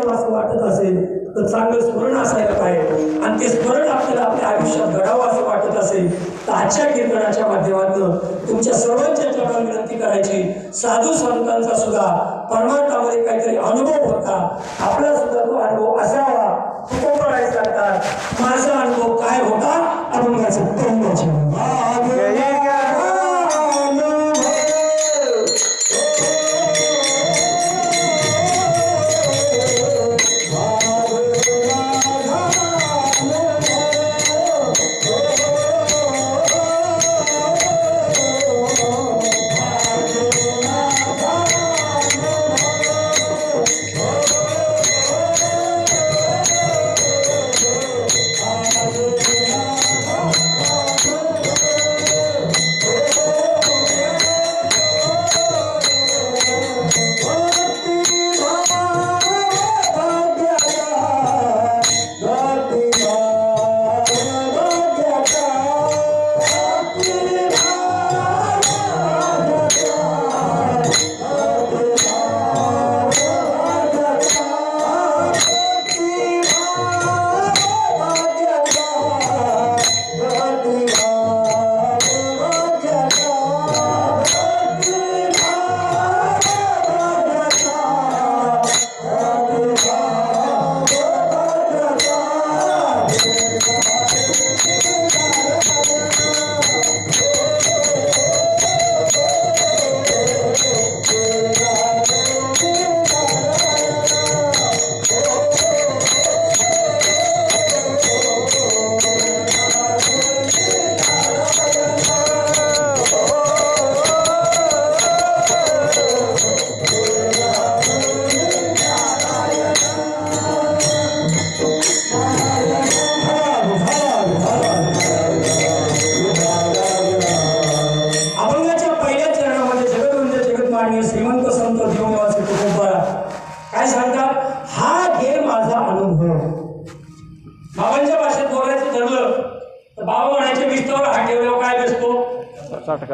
Speaker 2: असं वाटत असेल तर चांगलं स्मरण असायला पाहिजे आणि ते स्मरण आपल्याला आपल्या आयुष्यात घडावं असं वाटत असेल तर आजच्या कीर्तनाच्या माध्यमातून तुमच्या सर्वांच्या चरणाला विनंती करायची, साधू संतांचा सुद्धा परमार्थामध्ये काहीतरी अनुभव होता, आपला सुद्धा तो अनुभव असावा. तुकोबराय सांगतात माझा अनुभव काय होता अनुभवाचं पहिल्याच्या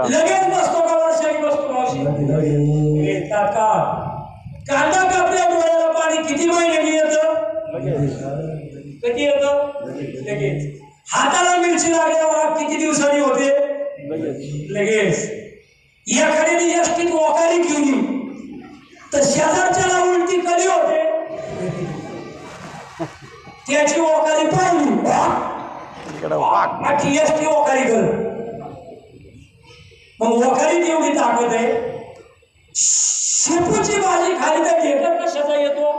Speaker 2: लगेच बसतो का वर्षाने बसतो मावशी काका कांदा कापल्या डोळ्याला पाणी किती महिन्यानी येतं? कधी येतं? लगेच. हाताला मिरची लागल्यावर किती दिवसांनी होते? लगेच. एखाद्याने एसटीत वखारी केली तर शेजारच्याला उलटी कधी होते? त्याची वखारी पाहिली आखी एसटी वखारी कर. मग वखारीत एवढी ताकद आहे. शेपूची भाजी खाली तर घेतात कशाचा येतो?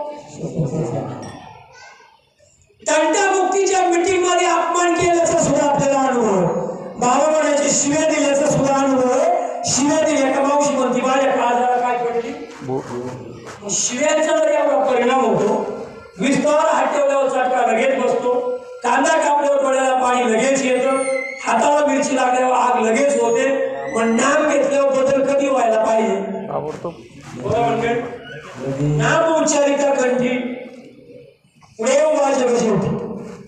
Speaker 2: तंटा मुक्तीच्या मीटिंग मध्ये अपमान केल्याचा सुद्धा आपल्याला अनुभव. बाबा म्हणायचे शिव्या दिल्याचा सुद्धा अनुभव. शिव्या दिल्या का मावशी म्हणती माझ्या काळजाला काय पडली? शिव्यांचा जर एवढा परिणाम होतो. विस्तार हात ठेवल्यावर चटका लगेच बसतो. कांदा कापल्यावर डोळ्याला पाणी लगेच येतं. हाताला मिरची लागल्यावर आग लगेच होते. पण नाम घेतल्यावर बदल कधी व्हायला पाहिजे? नाम उच्चारिता कंठी पुढे वाजव शेवटी.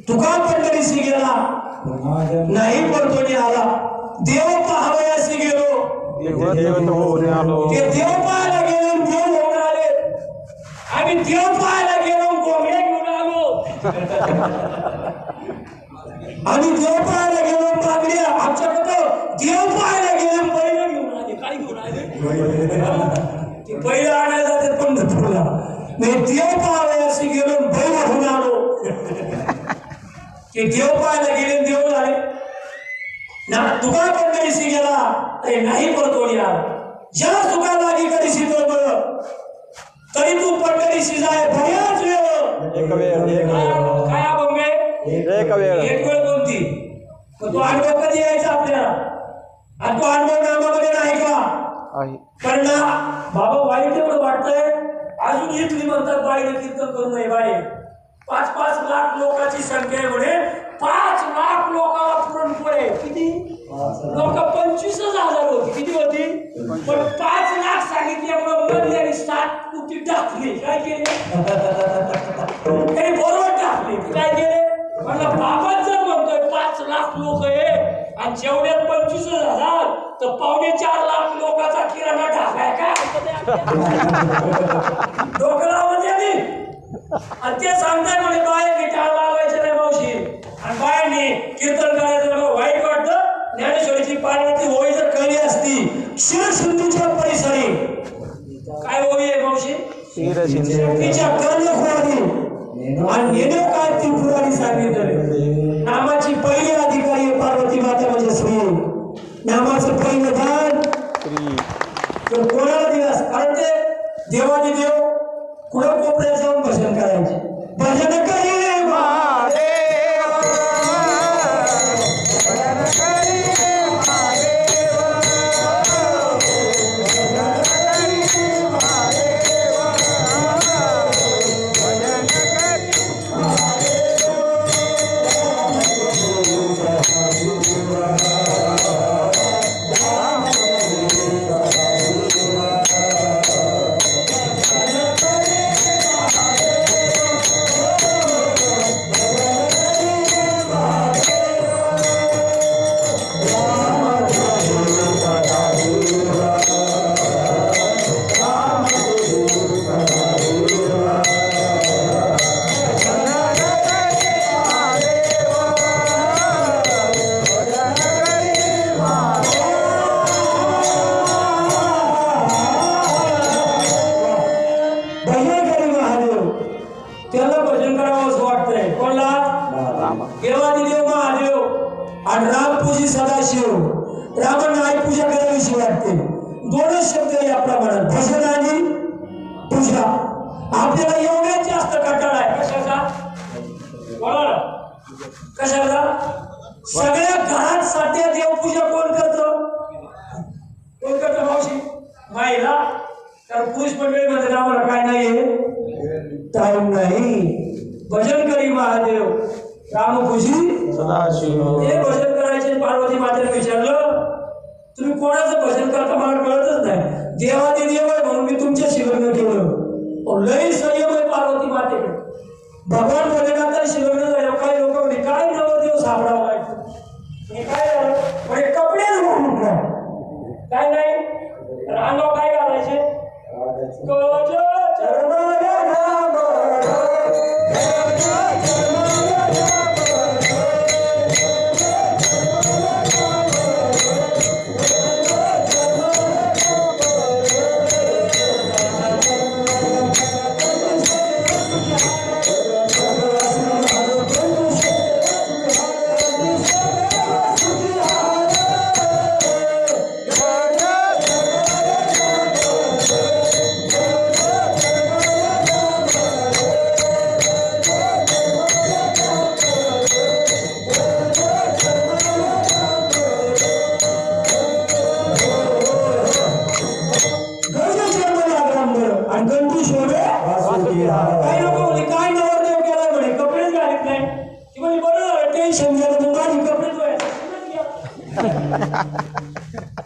Speaker 2: तुका पंढरीसी गेला नाही परतोनी आला. देव पाहावयासी गेलो ते देव पाहायला गेलो देव होऊन आले. आम्ही देव पाहायला गेलो गोंगड्या घेऊन आलो. आम्ही देव पाहायला गेलो बांगड्या. आमच्याकडं देव पाहायला गेलो बैल घेऊन आले. काय घेऊन आले? ते बैल आणायला जाते पंढरपूरला. मी देव पाहायला गेलो बैल घेऊन आलो. ते देव पाहायला गेले देव झाले ना. तुका पंढरीसी गेला नाही परतोडी आला. ज्याला तुका लागी कधीशी बळ तरी तू पंढरीसी जाय बऱ्याच वेळ. काय अभंग आहे? एक वेळ कोणती? तो अनुभव कधी यायचा आपल्याला? आणि तो अनुभव नामामध्ये नाही का? कारण बाबा वाईट एवढं वाटतंय अजून इथली म्हणतात बाईने कीर्तन करू नये. बाई 5-5 लाख लोकांची संख्या आहे म्हणे. 5 लाख लोकांना पुरणपोळी किती लोक 25,000 होती. किती होती पण 5 लाख सांगितल्यामुळे मधली आणि 7 कोटी टाकली. काय केले काही बरोबर टाकली. काय केले म्हणलं बाबाच जर म्हणतोय 5 लाख लोक आहे आणि जेवढ्यात 25,000 तर 4.5 लाख लोकांचा किराणा टाकाय काय डोकरामध्ये आली. आणि ते सांगताय म्हणे बाहेर गिटार लावायचे नाही मावशी आणि बाहेरने कीर्तन करायचं वाईट वाटतं. ज्ञानेश्वरीची पार्वती होळी जर कळली असती शिरसिंधूच्या परिसरी काय होळी आहे मावशी तिच्या कर्णखोरानी आणि नेणे काय त्रिपुरारी सांगितलं. नामाची पहिली अधिकारी आहे पार्वती माता म्हणजे श्री. नामाचं पहिलं दान कोणाला दिलास कारण ते देवानी देव कुठं कोपऱ्यात जाऊन भजन करायचे. भजन करी दोनच शब्द या प्रमाणात भजन आणि पूजा. आपल्याला एवढ्यात जास्त कंटाळा आहे कशाचा बोला कशाचा. सगळ्या घरात सध्या देवपूजा कोण करतं मावशी माईला. तर पुरुष मंडळी मध्ये आम्हाला काय नाही टाइम नाही. भजन करी महादेव रामपूजी सदाशिव. हे भजन करायचे. पार्वती मातेने विचारलं तुम्ही कोणाचं भजन करता मला कळतच नाही. देवादी देव आहे म्हणून मी तुमच्याशी लग्न केलं. लई संयम आहे पार्वती मातेकडे. भगवान भजनात लग्न झालं काही लोक म्हणजे काय नवदेव सापडावं लागतं. हे काय झालं म्हणजे कपडेच घालून काय नाही अंगावर काय घालायचे काही लोक म्हणजे काय नवरदेव केला म्हणे कपडेच घालत नाही की म्हणजे बरं झालं टेन्शन गेलं मग माझी कपडे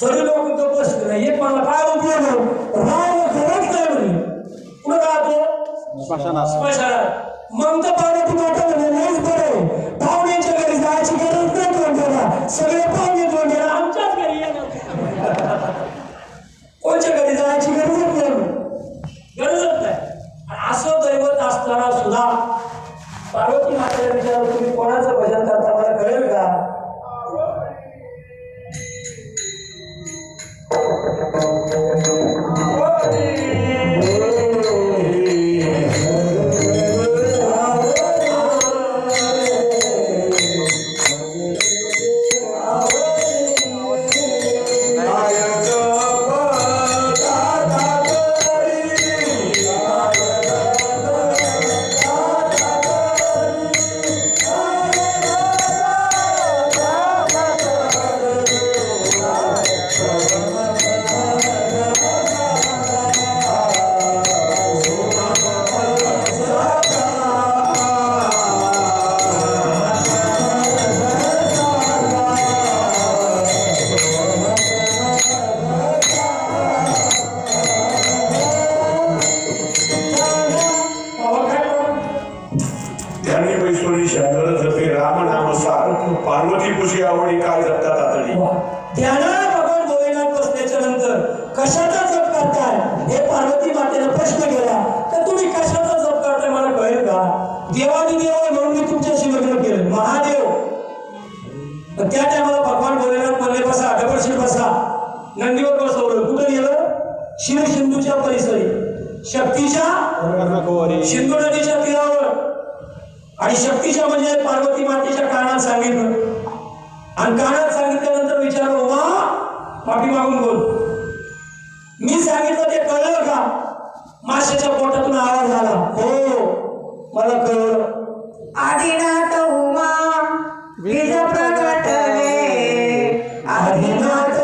Speaker 2: तरी लोक गप्प बसले नाही. एक मला काय उपयोग राम खरंच नाही म्हणे कुठं राहतो स्मशानात. मग तर पाण्याची माता म्हणे नाहीच बरं पाहुण्याच्या घरी जायची गरज नाही. तोंडाला सगळे पाहुणे तोंडाला आमच्याच घरी येणार. कोणच्या घरी जायची गरजच नाही. असं दैवत असताना सुद्धा पार्वती मातेला विचारलं तुम्ही कोणाचं भजन करता मला कळेल का.
Speaker 4: पार्वती पूजी आवडी काय जपतात तातडी.
Speaker 2: ध्यानात भगवान भोलेनाथ बसल्याच्या नंतर कशाचा जप करताय हे पार्वती मातेला प्रश्न केला. तर तुम्ही कशाचा जप करताय मला कळेल का? देवानी देव म्हणून मी तुमच्याशी लग्न केलं महादेव. त्या टायमाला भगवान भोलेनाथ म्हणले बसा डबलशीट बसा. नंदीवर बसवलं. कुठं गेलं? शिव सिंधूच्या परिसरी शक्तीच्या सिंधू नदीच्या तीरावर. आणि शक्तीच्या म्हणजे पार्वती मातेच्या कानात सांगितलं. आणि कानात सांगितल्यानंतर विचारलं उमा माफी मागून बोल. मी सांगितलं ते कळलं का? माशाच्या पोटातून आवाज आला. हो मला कळलं.
Speaker 5: आदिनाथ उमा बीज प्रगटले
Speaker 2: आदिनाथ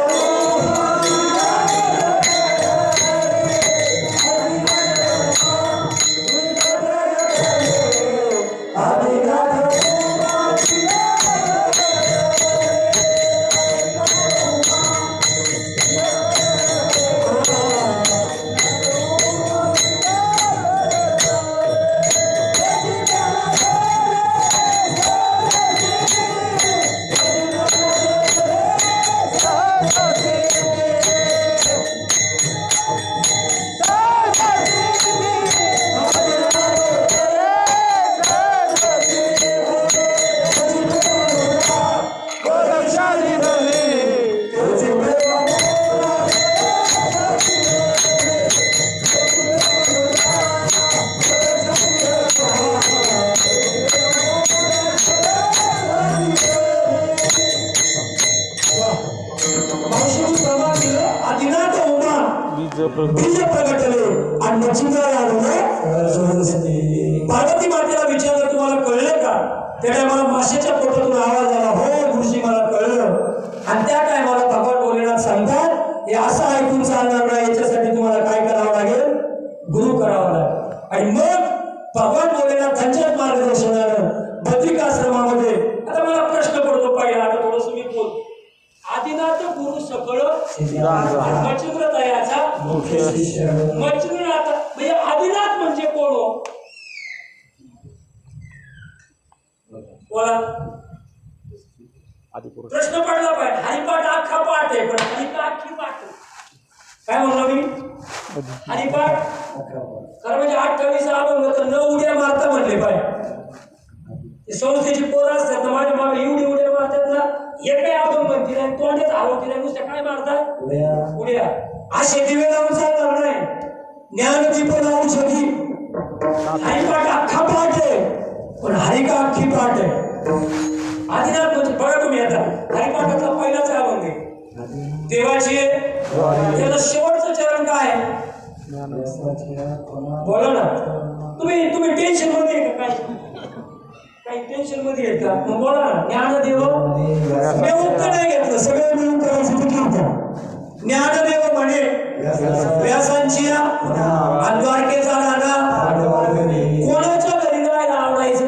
Speaker 2: बीज प्रगटले आणि पार्वती मातेला विचारलं तुम्हाला कळलं का? त्या टायमाला माशाच्या पोटातून आवाज आला. हो गुरुजी मला कळलं. आणि त्या टायमाला भगवान भोलेनाथ सांगतात हे असं ऐकून चालणार नाही. याच्यासाठी तुम्हाला काय करावं लागेल? गुरु करावा लागेल. आणि मग भगवान भोलेनाथ त्यांच्याच मार्गदर्शनानं बद्रिकाश्रमामध्ये. आता मला प्रश्न पडतो पहिला. आता थोडस मी बोल. आदिनाथ गुरु सकळ मच्छिंद्र तयाचा मच्छिंद्रनाथ म्हणजे आदिनाथ म्हणजे कोण हो? बोला. प्रश्न पडला पाहिजे. हरिपाठ अख्खा पाठ आहे पण हरिका अख्खी पाठ काय म्हणलो मी? हरिपाठ खरं म्हणजे 28 अभंग तर 9 उड्या मारता म्हणले पाहिजे. संस्थेची पोरं असतात तर माझ्या मागे एवढी उड्या मारतात ना. हे काय अभंग म्हणतील आणि तोंडच हलवतील आणि नुसत्या काय मारतात उड्या. असे दिवे लावून चालणार नाही. ज्ञानदीप औषधी हरिपाठ अख्खा पाठ आहे पण हरिका अख्खी पाठ आहे. आदिनाथ म्हणजे बघा तुम्ही आता हरिपाठातला पहिलाच अभंग आहे देवाची. त्याचं शेवटचं चरण काय? बोला ना. तुम्ही टेन्शन मध्ये आहे का? काही टेन्शन मध्ये आहेत का? मग बोला ना. ज्ञानदेव मी उत्तर नाही घेतलं. सगळे मिळून करायचं तिकीट. ज्ञानदेव म्हणे व्यासांची आणि द्वारकेचा राणा कोणाच्या घरी जायला आवडायचं?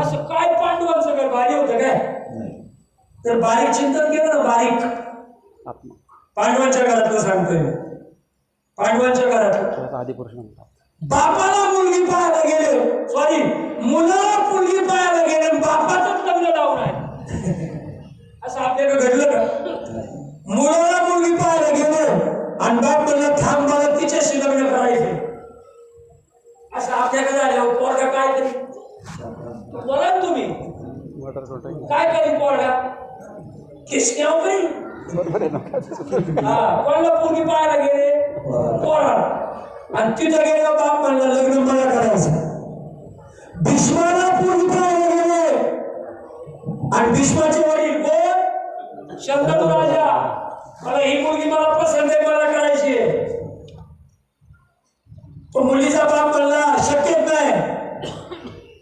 Speaker 2: असं काय पांडवांचं घर भारी होतं काय? तर बारीक चिंतन केलं ना. बारीक पांडवांच्या घरातलं सांगतोय. पांडवांच्या घरातलं
Speaker 3: आदिपुरुष म्हणतात.
Speaker 2: बापाला मुलगी पाहायला गेले. सॉरी मुलाला मुलगी पाहायला गेले बापाचंच लग्न लावून आहे. असं आपल्याकडे घडलं का? मुलाला मुलगी पाहायला गेले आणि बाप म्हणला थांब मला तिच्याशी लग्न करायचे. असं आपल्याकडे झालं. पोरगा काय करी? बोला ना तुम्ही काय करी पोरगा? किसण्यावर करी. हा कोणाला मुलगी पाहायला गेले? पोराला. आणि तिथं गेला बाप म्हणला लग्न मला करायचं. भीष्माला मुलगी पाहायला गेले आणि भीष्माचे वडील कोण? शंतनू राजा. मला ही मुलगी मला पसंत आहे मला करायची. तो मुलीचा बाप म्हणला शक्यच नाही.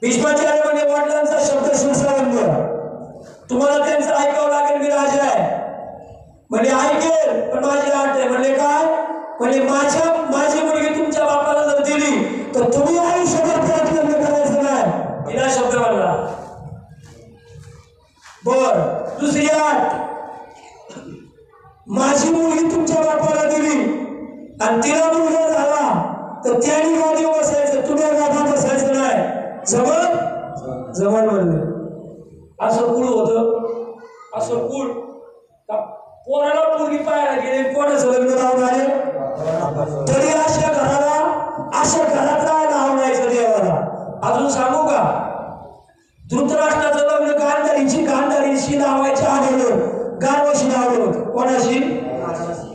Speaker 2: भीष्माचार्य म्हणजे वडिलांचा शब्द शिवसावंत तुम्हाला त्यांचं ऐकावं लागेल. मी राजा आहे म्हणजे ऐकेल पण माझी आठ आहे. म्हणजे काय? म्हणजे माझी मुलगी तुमच्या बापाला जर दिली तर तुम्ही आयुष्यभर परत लग्न करायचं नाही. हिला शब्द म्हणला. बर दुसरी आठ. माझी मुलगी तुमच्या बापाला दिली आणि तिला मुलगा झाला तर त्याने गादीवर बसायचं तुम्ही गादीवर बसायचं नाही. जमल? जमल म्हणले. असं कुळ होतं, असं कुळ का पोराला पोरगी पाहायला गेले, कोणाचं लग्न लावून आले, तरी अशा घरात राहायला आवडायचं देवाला. अजून सांगू का, धृतराष्ट्राचं लग्न गांधारीशी लावायच्या आलेलं, गाढवाशी लावलं होतं. कोणाशी?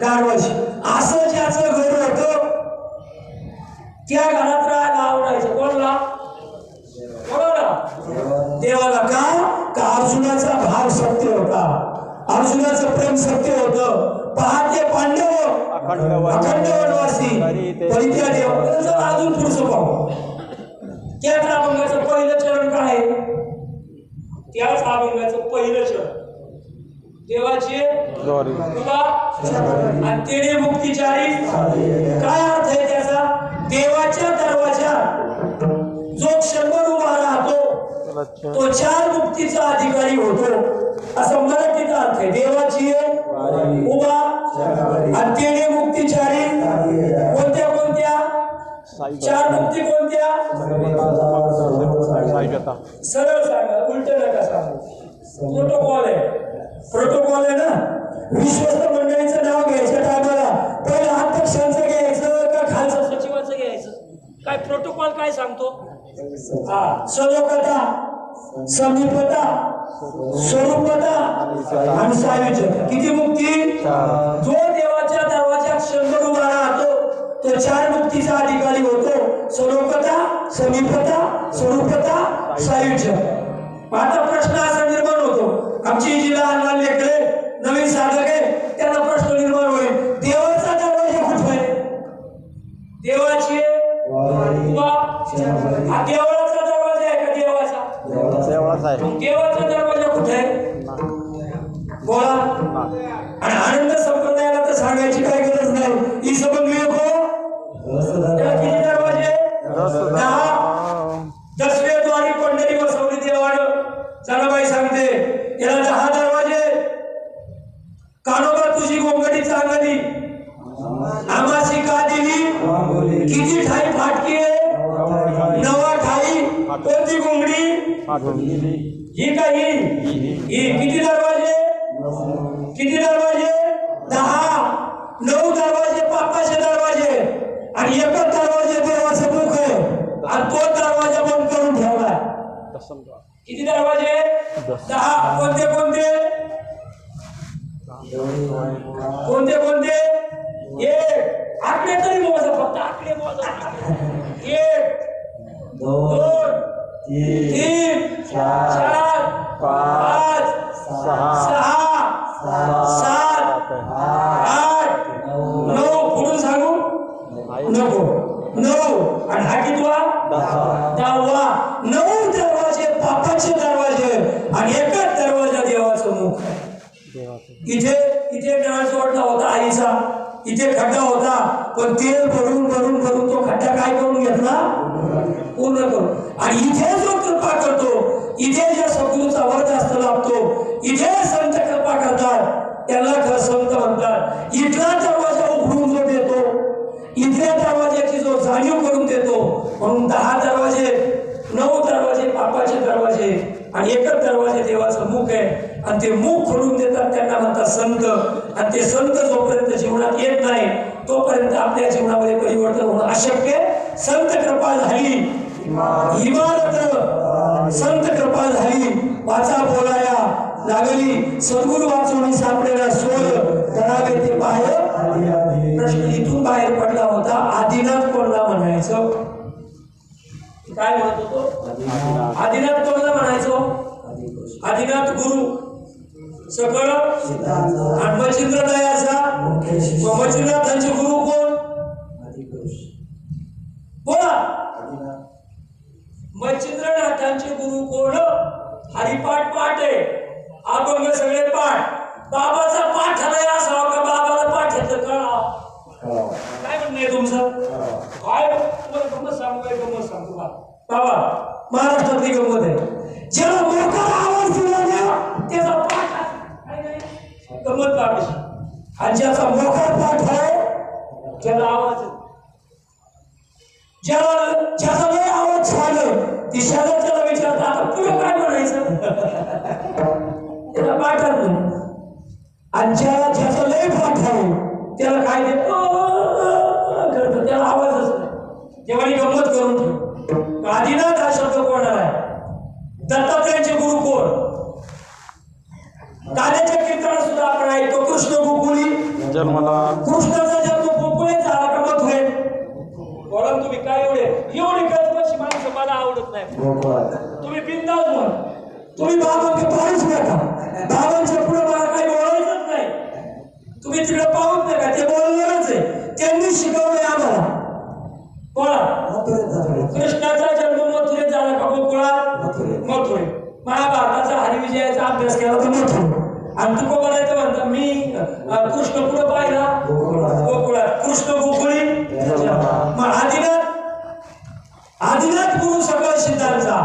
Speaker 2: गाढवाशी. असं ज्याचं घर होतं त्या घरात राहायला आवडायचं. कोणाला? देवाला. का अर्जुनाचा भाव सत्य होता, अर्जुनाचं प्रेम सत्य होतं. पहाटे पांडव अखंड वनवासी परित्या देव. अजून पुढचं पाहू. त्याच अभंगाचं पहिलं चरण काय आहे? त्याच अभंगाचं पहिलं चरण देवाचे तुला आणि तेने मुक्तीचारी. काय अर्थ आहे त्याचा? देवाच्या दरवाजा जो क्षणभर उभा राहतो तो 4 मुक्तीचा अधिकारी होतो, असं मराठीचा अर्थ आहे. देवाची उभा आणि तेने मुक्तीचारी. कोणत्या 4 मुक्ती कोणत्या? सरळ सांगा, उलट नका सांगा. प्रोटोकॉल आहे ना. विश्वस्त मंडळीचं नाव घ्यायच्या टायमाला पहिलं अध्यक्षांचं घ्यायचं का खालचं सचिवाचं घ्यायचं? काय प्रोटोकॉल काय सांगतो? सलोकता, समीपता, स्वरूपता आणि सायुज्यता. किती मुक्ती? जो देवाच्या दरवाजात क्षणभर उभा राहतो तो 4 मुक्तीचा अधिकारी होतो. सलोकता, समीपता, स्वरूपता, सायुज्यता. आता प्रश्न असा निर्माण होतो, आमची जी लहान लेकरे नवीन साधक आहे त्यांना प्रश्न निर्माण होईल, देवाचा दरवाजा कुठे आहे? देवाची हा देवळाचा दरवाजा आहे का? देवाचा देवाचा दरवाजा कुठे आहे? बोला. आणि आनंद संप्रदायाला तर सांगायची काही गरज नाही. ही सबंध त्याला किती दरवाजे? 10. 10वे द्वारी पंढरी बसवली देवानं. जनाबाई सांगते याला 10 दरवाजे. कानोबा तुझी गोंगडी चांगली, आमाशी का दिली, किती ठाई फाटकी आहे, 9 ठाई. कोणती गोंगडी? ही काही ही. किती दरवाजे? किती दरवाजे? 10. 9 दरवाजे पापाचे दरवाजे आणि एकच दरवाजे देवाचं मुख आहे आणि तो दरवाजा बंद करून ठेवलाय. किती दरवाजे? 10. कोणते कोणते? कोणते कोणते? 1. आकडे तरी मोजा, फक्त आकडे मोजा. 1 2 3 4 5 6 7 8 9. पुढून सांगू नको. 9 आणि हा कितवा? 10वा. 9 दरवाजे पापाचे दरवाजे आणि एकच दरवाजा देवाचं मुख. इथे नळ जोडला होता आईचा, इथे खड्डा होता, पण तेल भरून भरून भरून तो खड्डा काय करून घेतला? पूर्ण करून. आणि इथे जो कृपा करतो, इथे ज्या सद्गुरूचा वर जास्त लाभतो, इथे संत कृपा करतात त्याला खरं संत म्हणतात. इथला दरवाजा उघडून जो देतो, इथल्या दरवाजाची जो जाणीव करून देतो, म्हणून 10 दरवाजे, 9 दरवाजे पापाचे दरवाजे आणि एकच दरवाजे देवाचं मुख आहे. आणि ते मुख खोलून देतात त्यांना म्हणतात संत. आणि ते संत जोपर्यंत जीवनात येत नाही तोपर्यंत आपल्या जीवनामध्ये परिवर्तन होणं अशक्य. संत कृपा झाली, इमारत संत कृपा झाली, वाचा बोलाया लागली, सद्गुरु वाचवणी सापडेला सोय करावे ते बाहेर. प्रश्न इथून बाहेर पडला होता, आदिनाथ कोणाला म्हणायचं? काय म्हणत होतो? आदिनाथ कोणाला म्हणायचो? आदिनाथ गुरु सकळ आणि मच्छिंद्र दयाचा. मच्छिंद्रनाथांचे गुरु कोण? बोला. मच्छिंद्रनाथांचे गुरु कोण? हरिपाठ पाठ आहे, अभंग सगळे पाठ. बाबाचा पाठ नाही असावा का? बाबाला पाठ येतं कळा. काय म्हणणं आहे तुमचं? काय तुम्हाला गमत सांगू? काय गमत सांगू बाबा? महाराष्ट्रातली गमत आहे. ज्याला मोकार आवाज दिला ना त्याचा पाठ गमत लागायची. आणि ज्याचा मोकार पाठ आहे त्याला आवाज, ज्याचा लय आवाज छान ती त्याला विचारतात आता पुढे काय म्हणायचं? आणि ज्याचा लय पाठ आहे त्याला काय ते करतं, त्याला आवाजच नाही. तेव्हा गंमत करून ठेव. आदिनाथ हा शब्द कोणाला आहे? दत्तात्रयांचे गुरु कोण? काल्याच्या कीर्तनात सुद्धा आपण ऐकतो कृष्ण गोकुळी
Speaker 3: जन्माला
Speaker 2: कृष्णाचा जन्म गोकुळे झाला का मथुरे? बोला तुम्ही काय एवढे गजबशी माणसं मला आवडत नाही. तुम्ही बिंदास बोला. तुम्ही बाबांकडे पाहूच नका. बाबांच्या पुढे मला काही बोलायचंच नाही. तुम्ही तिकडे पाहूच नका, ते बोलणारच आहे. त्यांनी शिकवलंय आम्हाला. बोला कृष्णाचा जन्म मथुरेत झाला का गोकुळात? मथुरे. महाभारताचा हरिविजयाचा अभ्यास केला तर मथुरे. आणि तू को बोलायचं म्हणता मी कृष्ण कुठं पाहिला? गोकुळात. कृष्ण गोकुळी. मग आदिनाथ गुरु सगळ सिद्धांचा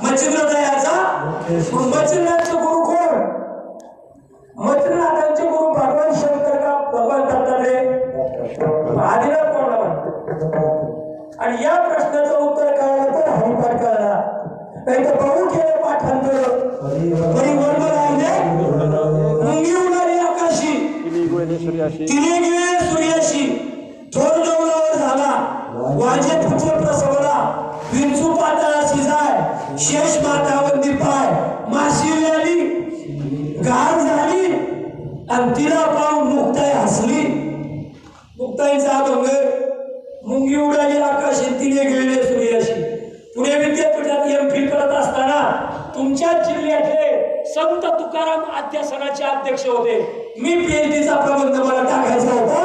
Speaker 2: मच्छिंद्रदयाचा. मच्छिंद्रांचे गुरु कोण? मच्छिंद्रनाथांचे गुरु भगवान शंकर का भगवान दत्तात्रय? आदिनाथ कोणाला म्हणतात? आणि या प्रश्नाचं उत्तर कळलं तर हरिपाठ कळला. नाही तर बहु केलं पाठांतर परिवर्तन मुंगी उडाली आकाशी तिने गिळे सूर्याशी थोर डोलावर झाला वाजे पुत्र प्रसवला विंचू पाताळाशी जाय शेष मातावंदी पाय माशी आली गार झाली आणि तिला पाहून मुक्ताई हसली. मुक्ताईचा अभंग मुंगी उडाली आकाशी तिने गिळले सूर्याशी. पुणे विद्यापीठात एम.फिल करत असताना तुमच्याच जिल्ह्यातले संत तुकाराम अध्यासनाचे अध्यक्ष होते. मी PhDचा प्रबंध मला टाकायचा होता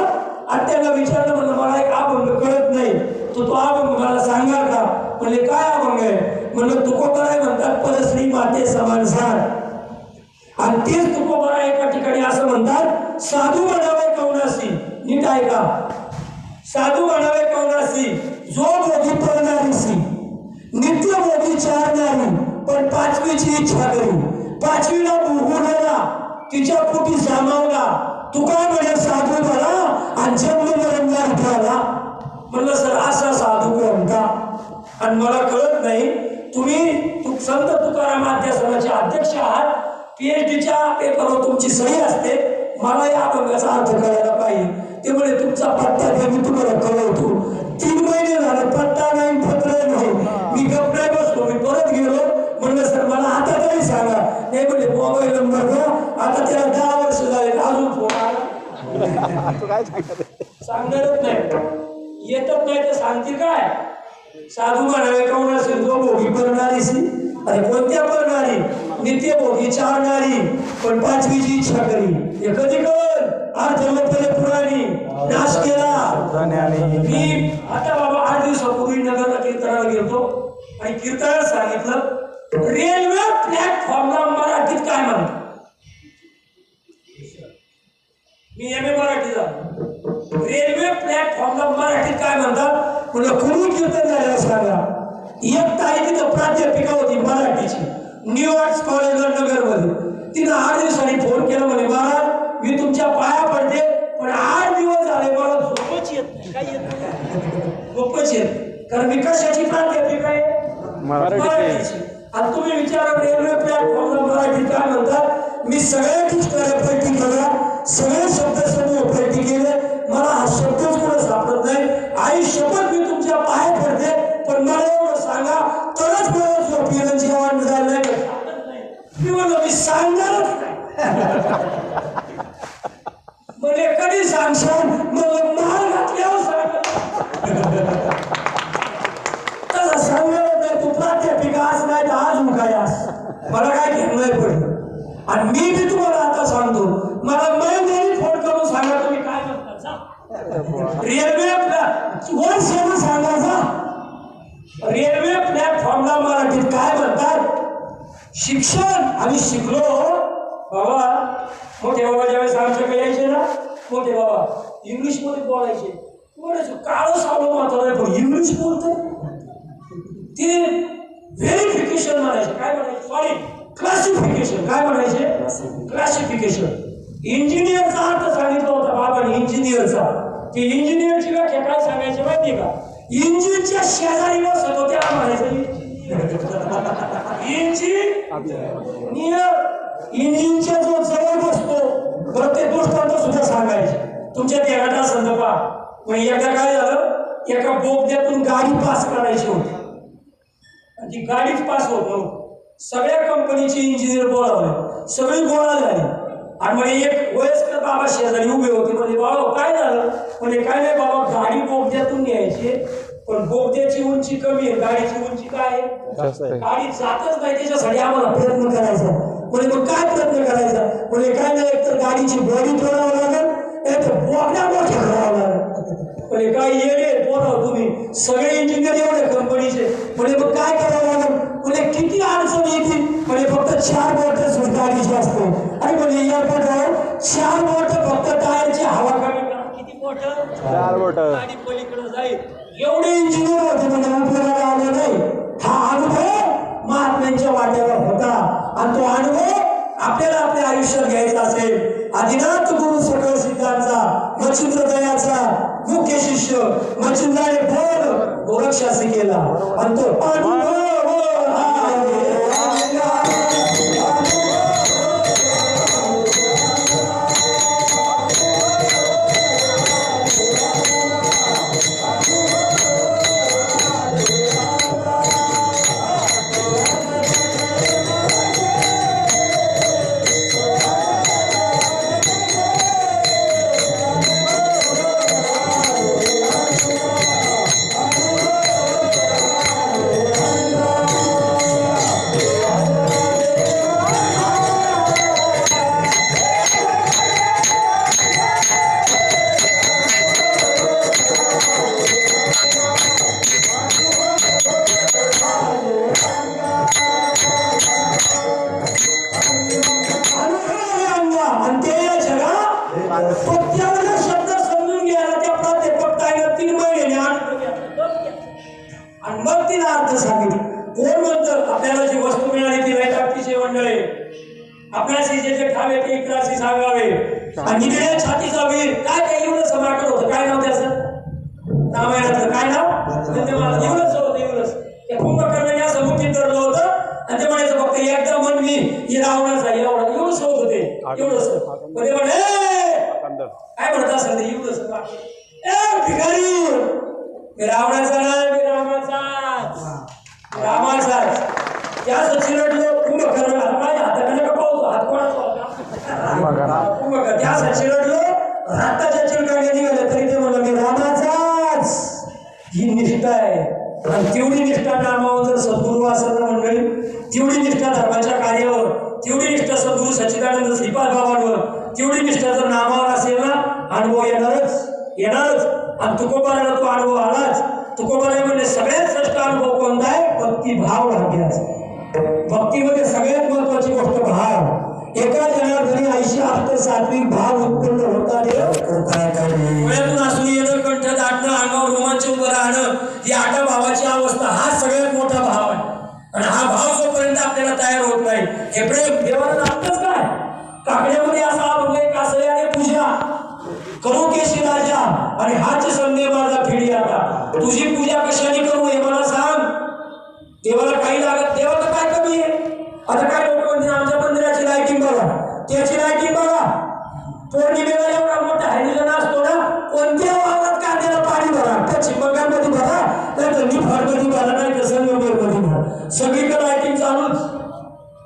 Speaker 2: आणि त्यांना विचारलं, म्हणलं मला एक अभंग कळत नाही, तो अभंग मला सांगा का? म्हणले काय अभंग आहे? म्हणलं तुकोबराय म्हणतात परश्री माते समान सार. आणि तेच तुकोबराय एका ठिकाणी असं म्हणतात साधू म्हणावे कौनासी. नीट ऐका. साधू म्हणावे कौनासी जो बोधी पळणारीसी नित्य बोधी चारणारी पण पाचवीची इच्छा करी. पाचवीला बुडवला तिच्या पोटी सामावला तुका म्हणे साधू झाला आणि जन्म मरणला उठाला. म्हणलं सर असा साधू कोणता? आणि मला कळत नाही. तुम्ही संत तुकाराम अध्यासनाचे अध्यक्ष आहात. PhDच्या पेपरवर तुमची सही असते. मला या अभंगाचा अर्थ कळायला पाहिजे. ते म्हणे तुमचा पत्ता द्या मी तुम्हाला कळवतो. 3 महिने झाले पत्ता नाही पत्र नाही. मी गप नाही बसलो. मी परत गेलो. म्हणलं सर मला आता तरी सांगा. नाही म्हणजे मोबाईल नंबर द्या. आता त्याला 10 वर्ष झाले अजून फोन आला सांगणारच नाही. येतच नाही तर सांगतील काय? साधू म्हणावे कोण असेल जो भोगी करणारीसी. अरे कोणत्या करणारी? नित्य भोगी चारणारी पण पाचवीची इच्छा करी. हे कधी कळ अर्धमतले पुराणी नाश केला. मी आता बाबा 8 दिवसापूर्वी नगरला कीर्तनाला गेलो आणि कीर्तनाला सांगितलं रेल्वे प्लॅटफॉर्मला मराठीत काय म्हणतात. मी MA मराठीचा. रेल्वे प्लॅटफॉर्मला मराठीत काय म्हणतात? म्हणलं कुणी कीर्तन झालं सांगा. एक ताई तिथं प्राध्यापिका होती मराठीची न्यू आर्ट्स कॉलेजला नगरमध्ये. तिनं 8 दिवसांनी फोन केला म्हणे महाराज मी तुमच्या पाया पडते पण 8 दिवस झाले मला झोपच येत नाही. काय येत नाही? झोपच येत. कारण मी कशाची प्राध्यापिका आहे? मराठीची. आणि तुम्ही विचारा रेल्वे प्लॅटफॉर्मला मराठीत काय म्हणतात? मी सगळ्या ठिकाणी केला सगळे शब्द समूह पैकी केले. मला हा शब्दच कुठं सापडत नाही. आई शपथ मी तुमच्या पाया पडते पण मला एवढं सांगा तरच मला झोप येणं जेवण झालं नाही. मी म्हणलो मी सांगणारच नाही. म्हणजे कधी सांगशाल? मग माल घातल्यावर सांगा. तसं सांगणारच नाही. तू प्राध्यापिका आज नाही तर आज मुखायास मला काय घेणं नाही पडलं. आणि मी बी तुम्हाला आता सांगतो मला महिन्यानी फोन करून सांगा तुम्ही काय म्हणतात. रेल्वे वर सांगायचा रेल्वे प्लॅटफॉर्मला मराठीत काय म्हणतात? शिक्षण. आम्ही शिकलो बाबा. मोठे बाबा ज्यावेळेस आमच्याकडे यायचे ना मोठे बाबा इंग्लिश मध्ये बोलायचे. बोलायचं काळं सावलं म्हातारं पण इंग्लिश बोलतोय. ते व्हेरिफिकेशन म्हणायचे. काय म्हणायचे? Sorry classification. काय म्हणायचे? क्लासिफिकेशन. इंजिनियरचा अर्थ सांगितला होता बाबांनी इंजिनियरचा. ते इंजिनियरची व्याख्या काय सांगायची माहिती का? इंजिनच्या शेजारी बसत होते म्हणायचं इंजिनियर. इंजिनच्या जो जवळ बसतो बरं ते दुष्ट तुमच्या देहात असेल तर पहा. मग एकदा काय झालं, एका बोगद्यातून गाडी पास करायची होती आणि ती गाडीच पास होत नव्हती. सगळ्या कंपनीचे इंजिनियर बोलावले, सगळी गोळा झाली आणि म्हणे एक वयस्कर बाबा शेजारी उभे होते. म्हणजे बाबा काय झालं, म्हणजे काय नाही बाबा, गाडी बोगद्यातून न्यायची पण बोगद्याची उंची कमी आहे, गाडीची उंची काय आहे, गाडी जातच नाही, त्याच्यासाठी आम्हाला प्रयत्न करायचा. म्हणजे मग काय प्रयत्न करायचा, म्हणजे काय नाही, एक तर गाडीची बॉडी तोडावं लागेल, एक तर बोगद्या मोठ्या करावं लागेल. म्हणजे काय येडे बोलाव तुम्ही, सगळे इंजिनियर एवढे कंपनीचे. म्हणजे मग काय करावं लागेल, म्हणजे किती अडचण येते, म्हणजे फक्त 4 बोट गाडीची असते. आणि म्हणजे एअरपोर्टवर 4 बोट फक्त टायरची हवा कमी करा. किती बोट,
Speaker 3: 4 बोट,
Speaker 2: गाडी पलीकडे जाईल. एवढे इंजिनियर होते म्हणजे आपल्याला आलं नाही. हा अनुभव महात्म्यांच्या वाट्यावर होता आणि तो अनुभव आपल्याला आपल्या आयुष्यात घ्यायचा असेल. आदिनाथ गुरु सकळ सिद्धांचा मच्छिंद्र दयाचा मुख्य शिष्य मच्छिंद्राने बोल गोरक्षासी केला आणि तो अनुभव आणि मग तिला अर्थ सांगितलं. कोण म्हणतं आपल्याला जी वस्तू मिळाली ती नाही टाकतीचे मंडळे, आपल्याशी जे जे खावे ते इकराशी सांगावे आणि निळ्या छातीचा वीर. काय काय एवढं समाकड होतं, काय नाव त्याचं रामायणाचं, काय नाव एवढंच होतं. एवढंच त्या कुंभकर्णाने असं मुठीत धरलं होतं आणि ते म्हणायचं फक्त एकदा म्हणवी हे रावणाचा एवढा एवढंच होत होते. एवढंच पण ते म्हणे काय म्हणत असेल ते एवढंच भिकारी, मी रावणाचा नाही, मी रामाचाच. त्याच चिरडलं कुंभकर्ण, माझ्या हाताकडे का पाहतो, हात कोणाचा होता कुंभकर्ण, त्याच चिरडलं, हाताच्या चिरकाने निघालं तरी ते म्हणलं मी रामाचाच. ही निष्ठा आहे आणि तेवढी निष्ठा नामावर जर सद्गुरू असेल ना मंडळी, तेवढी निष्ठा धर्माच्या कार्यावर, तेवढी निष्ठा सद्गुरू सच्चिदानंद श्रीपाद बाबांवर, तेवढी निष्ठा जर नामावर असेल ना, अनुभव येणारच येणारच. आणि तुकोबाला तो अनुभव आलाच. तुकोबाला म्हणजे सगळ्यात श्रेष्ठ अनुभव कोणता आहे, भक्तिभाव लागण्याचा. भक्तीमध्ये सगळ्यात महत्वाची गोष्ट भाव. एका जनार्दनी 80 सात्विक भाव उत्पन्न होतात. डोळ्यातून असून येणं, कंठ दाटणं, अंगावर रोमांच उभं राहणं, ही 8 भावाची अवस्था, हा सगळ्यात मोठा भाव आहे. आणि हा भाव जोपर्यंत आपल्याला तयार होत नाही, हे प्रेम देवाला लागतच काय. काकड्यामध्ये असा अभंग कासल्याने पूजा करू केशी राजा आणि हाच संदेह माझा फिडी आता. तुझी पूजा कशाने करू हे मला सांग. देवाला काही लागत, देवाला काय कमी आहे. आता काय लोक म्हणते आमच्या मंदिराची लाईटिंग बघा, त्याची लाईटिंग बघा, पौर्णिमेला एवढा मोठा हॅलोजन असतो ना, कोणत्या वावरात कांद्याला पाणी भरा, त्या चिपकांमध्ये भरा, तर निफाडमध्ये भरा, नाही तर संगमनेरमध्ये भरा, सगळीकडे लाईटिंग चालूच.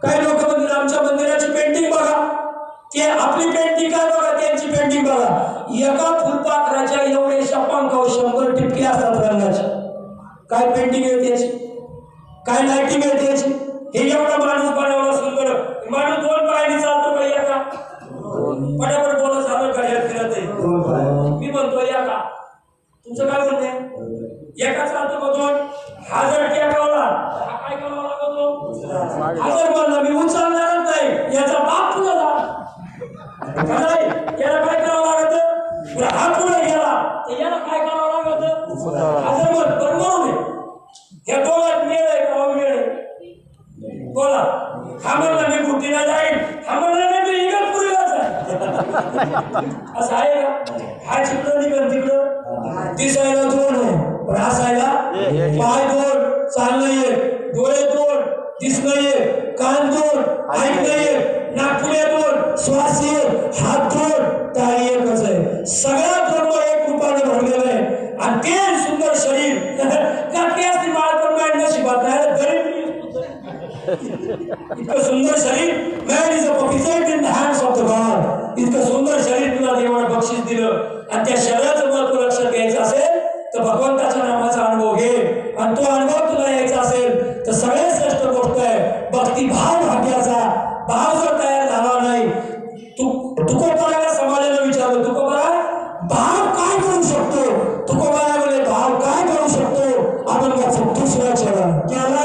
Speaker 2: काही लोक म्हणतील आमच्या मंदिराची पेंटिंग बघा, ते आपली पेंटिंग काय बघा, त्यांची पेंटिंग बघा. एका फुलपाखराच्या एवढ्याशा पंखावर 100 टिपके असतात रंगाचे. काय पेंटिंग आहे त्याची, काय लाईटिंग आहे त्याची. हे एवढा माणूस बनवला सुंदर माणूस 2 पायाने चालतो का एका, पटापट बोला सारं कार्यात फिरत आहे. मी म्हणतो एका, तुमचं काय म्हणणं आहे, एका चालतो का 2? हा जर टेकावला हा काय करावा लागतो, हा जर म्हणला मी उचलणारच नाही, याचा बाप पुढे जा नाही, याला काय करावं लागत, हा पुढे गेला तर याला काय करावं लागत, हा जर मग बरोबर या दोघात मेळ आहे का मेळ आहे बोला. हा म्हणला मी कुटीला जाईल, हा म्हणला नाही मी इगतपुरीला जाईल, असं आहे का. हा चित्र निघत तिकडं, दिसायला 2 आहे पण हसायला पाय 2, चालणं एक, डोळे 2, दिसणं एक, कान 2, ऐकणं एक, नाकपुड्या 2, श्वास 1, हात 2, टाळी एकच आहे. सगळ्या इतकं सुंदर शरीर, man is a puppet in the hands of the God. इतकं सुंदर शरीर तुला देवाने बक्षीस दिलं आणि त्या शरीराचं महत्व लक्षात घ्यायचं असेल तर भगवंताच्या नामाचा अनुभव घे आणि तो अनुभव तुला यायचा असेल तर सगळ्यात श्रेष्ठ गोष्ट आहे भक्तिभाव भाग्याचा. भाव जर तयार झाला नाही, तुकोबाला समाजाला विचारलं, तुकोबा भाव काय करू शकतो? तुकोबाला बोले भाव काय करू शकतो? आपण फक्त दुसऱ्या चरण केला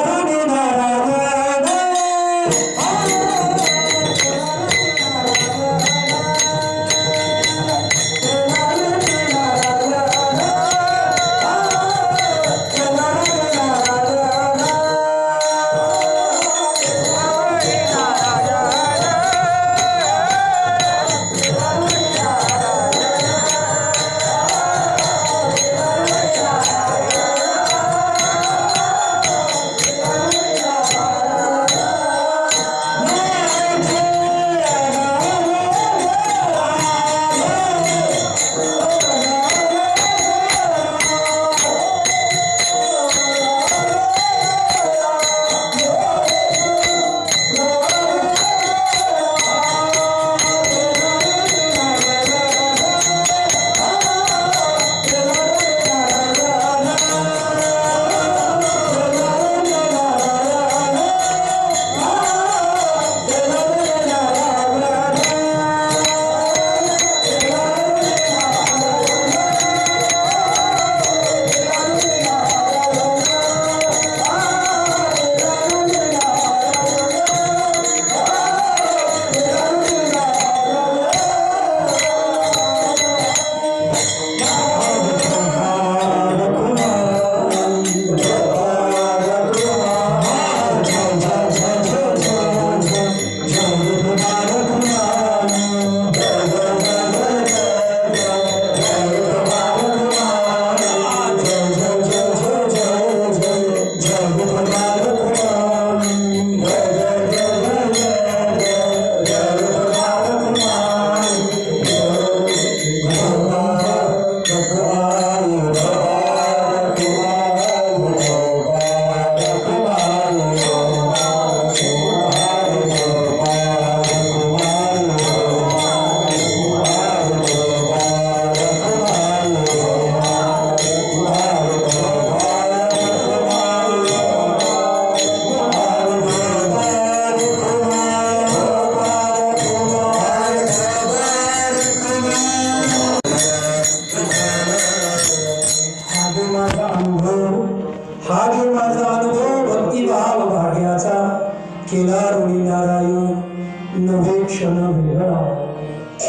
Speaker 2: केला रुणी नारायण नवे क्षण वेगळा.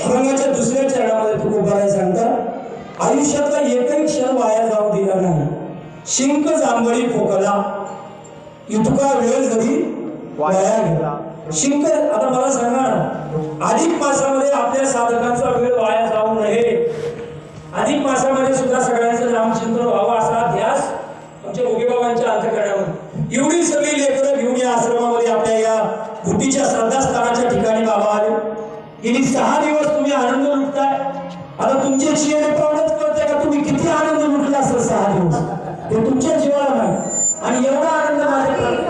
Speaker 2: अभंगाच्या दुसऱ्या चरणामध्ये तुकोबाराय सांगतात, आयुष्यातला एकही क्षण वाया जाऊ दिला नाही. शिंक जांभळी फोकला इतका वेळ जरी वाया गेला. शिंक, आता मला सांगा ना, अधिक मासामध्ये आपल्या साधकांचा वेळ वाया जाऊ नये. अधिक मासामध्ये सुद्धा सगळ्यांचं नामचिंतन व्हावं असा ध्यास आमच्या भोगीबाबांच्या अंतःकरणामध्ये. एवढी सगळी लेकरं घेऊन या आश्रमामध्ये आपल्या या भूतीच्या श्रद्धास्थानाच्या ठिकाणी बाबा आले. गेली 6 दिवस तुम्ही आनंद लुटताय. आता तुमचे चेहरे पाहूनच कळते का तुम्ही किती आनंद लुटला असेल 6 दिवस. ते तुमच्या जीवाला नाही. आणि एवढा आनंद माझ्या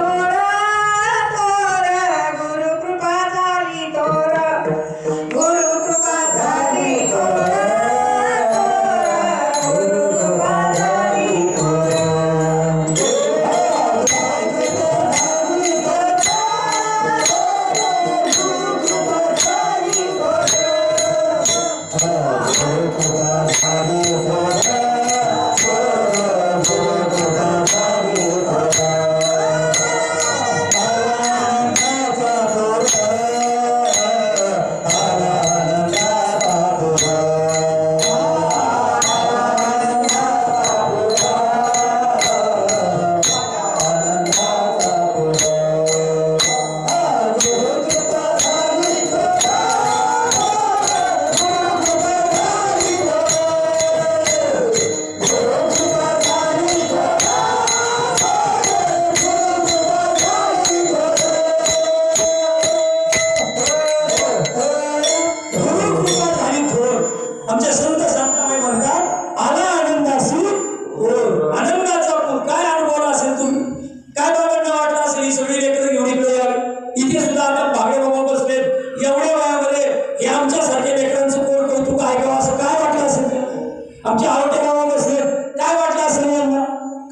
Speaker 2: आमचे आवडते गावा बसले, काय वाटलं असेल यांना,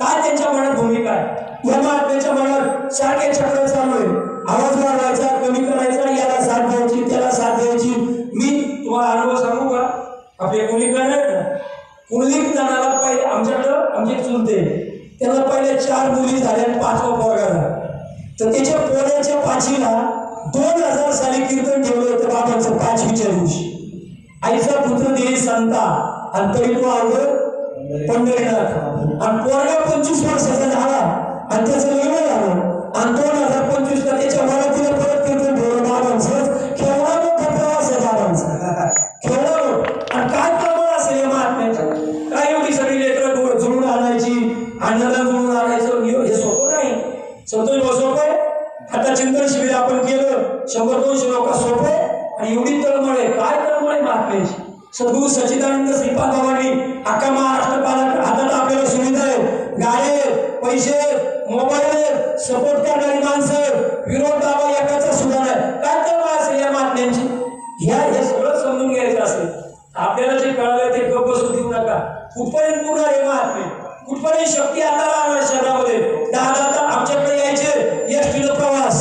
Speaker 2: काय त्यांच्या मनात भूमिका आहे? या महात्म्याच्या मनात सारखे चक्र चालू आहे, आवाज वाढवायचा, कमी करायचा, याला साथ द्यायची, त्याला साथ द्यायची. मी तुम्हाला अनुभव सांगू का? आपले कुणीकडे नाही का, कुणलीक जणाला पहिले आमच्याकडं आमचे चुलते, त्याला पहिले 4 मुली झाल्या, 5वा पोरगा झाला. तर त्याच्या पोराच्या 5वीला 2000 साली कीर्तन ठेवलं होतं बाबांचं 5वीच्या दिवशी. आईचा पुत्र देई संता आणि तरी तो आवड पंढरीनाथ. आणि पोरगा 25 वर्षाचा झाला आणि त्याचं लग्न झालं आणि 2025 ला त्याच्या मराठीला परत कीर्तन ठेवलं बाबांचं. केवढा मोठा प्रवास आहे बाबांचा, केवढा मोठा. आणि काय प्रमाण असेल या महात्म्याच्या, काय एवढी सगळी लेकरं जुळून आणायची, अन्नाला जुळून आणायचं, हे सोपं नाही. संतोष भाऊ सोपं आहे? आता चिंतन शिबिर आपण केलं, 100-200 लोक सोपं आहे. आणि एवढी तळमळ आहे, काय तळमळ आहे महात्म्याची. सद्गुरू सच्चिदानंद श्रीपाद बाबांनी अख्खा महाराष्ट्र पालक हातात आपल्याला सुविधा आहे, गाड्या, पैसे, मोबाईल, सपोर्ट करणारी माणसं, विरोध बाबा एकाचा सुद्धा नाही. काय तळमळ असेल या महात्म्यांची, हे सगळं समजून घ्यायचं असेल. आपल्याला जे कळलं ते गप्प बसू देऊ नका. कुठपर्यंत पूर्ण आहे महात्मे, कुठपर्यंत शक्ती आणणार शहरामध्ये. 10 आमच्याकडे यायचे एसटीला प्रवास,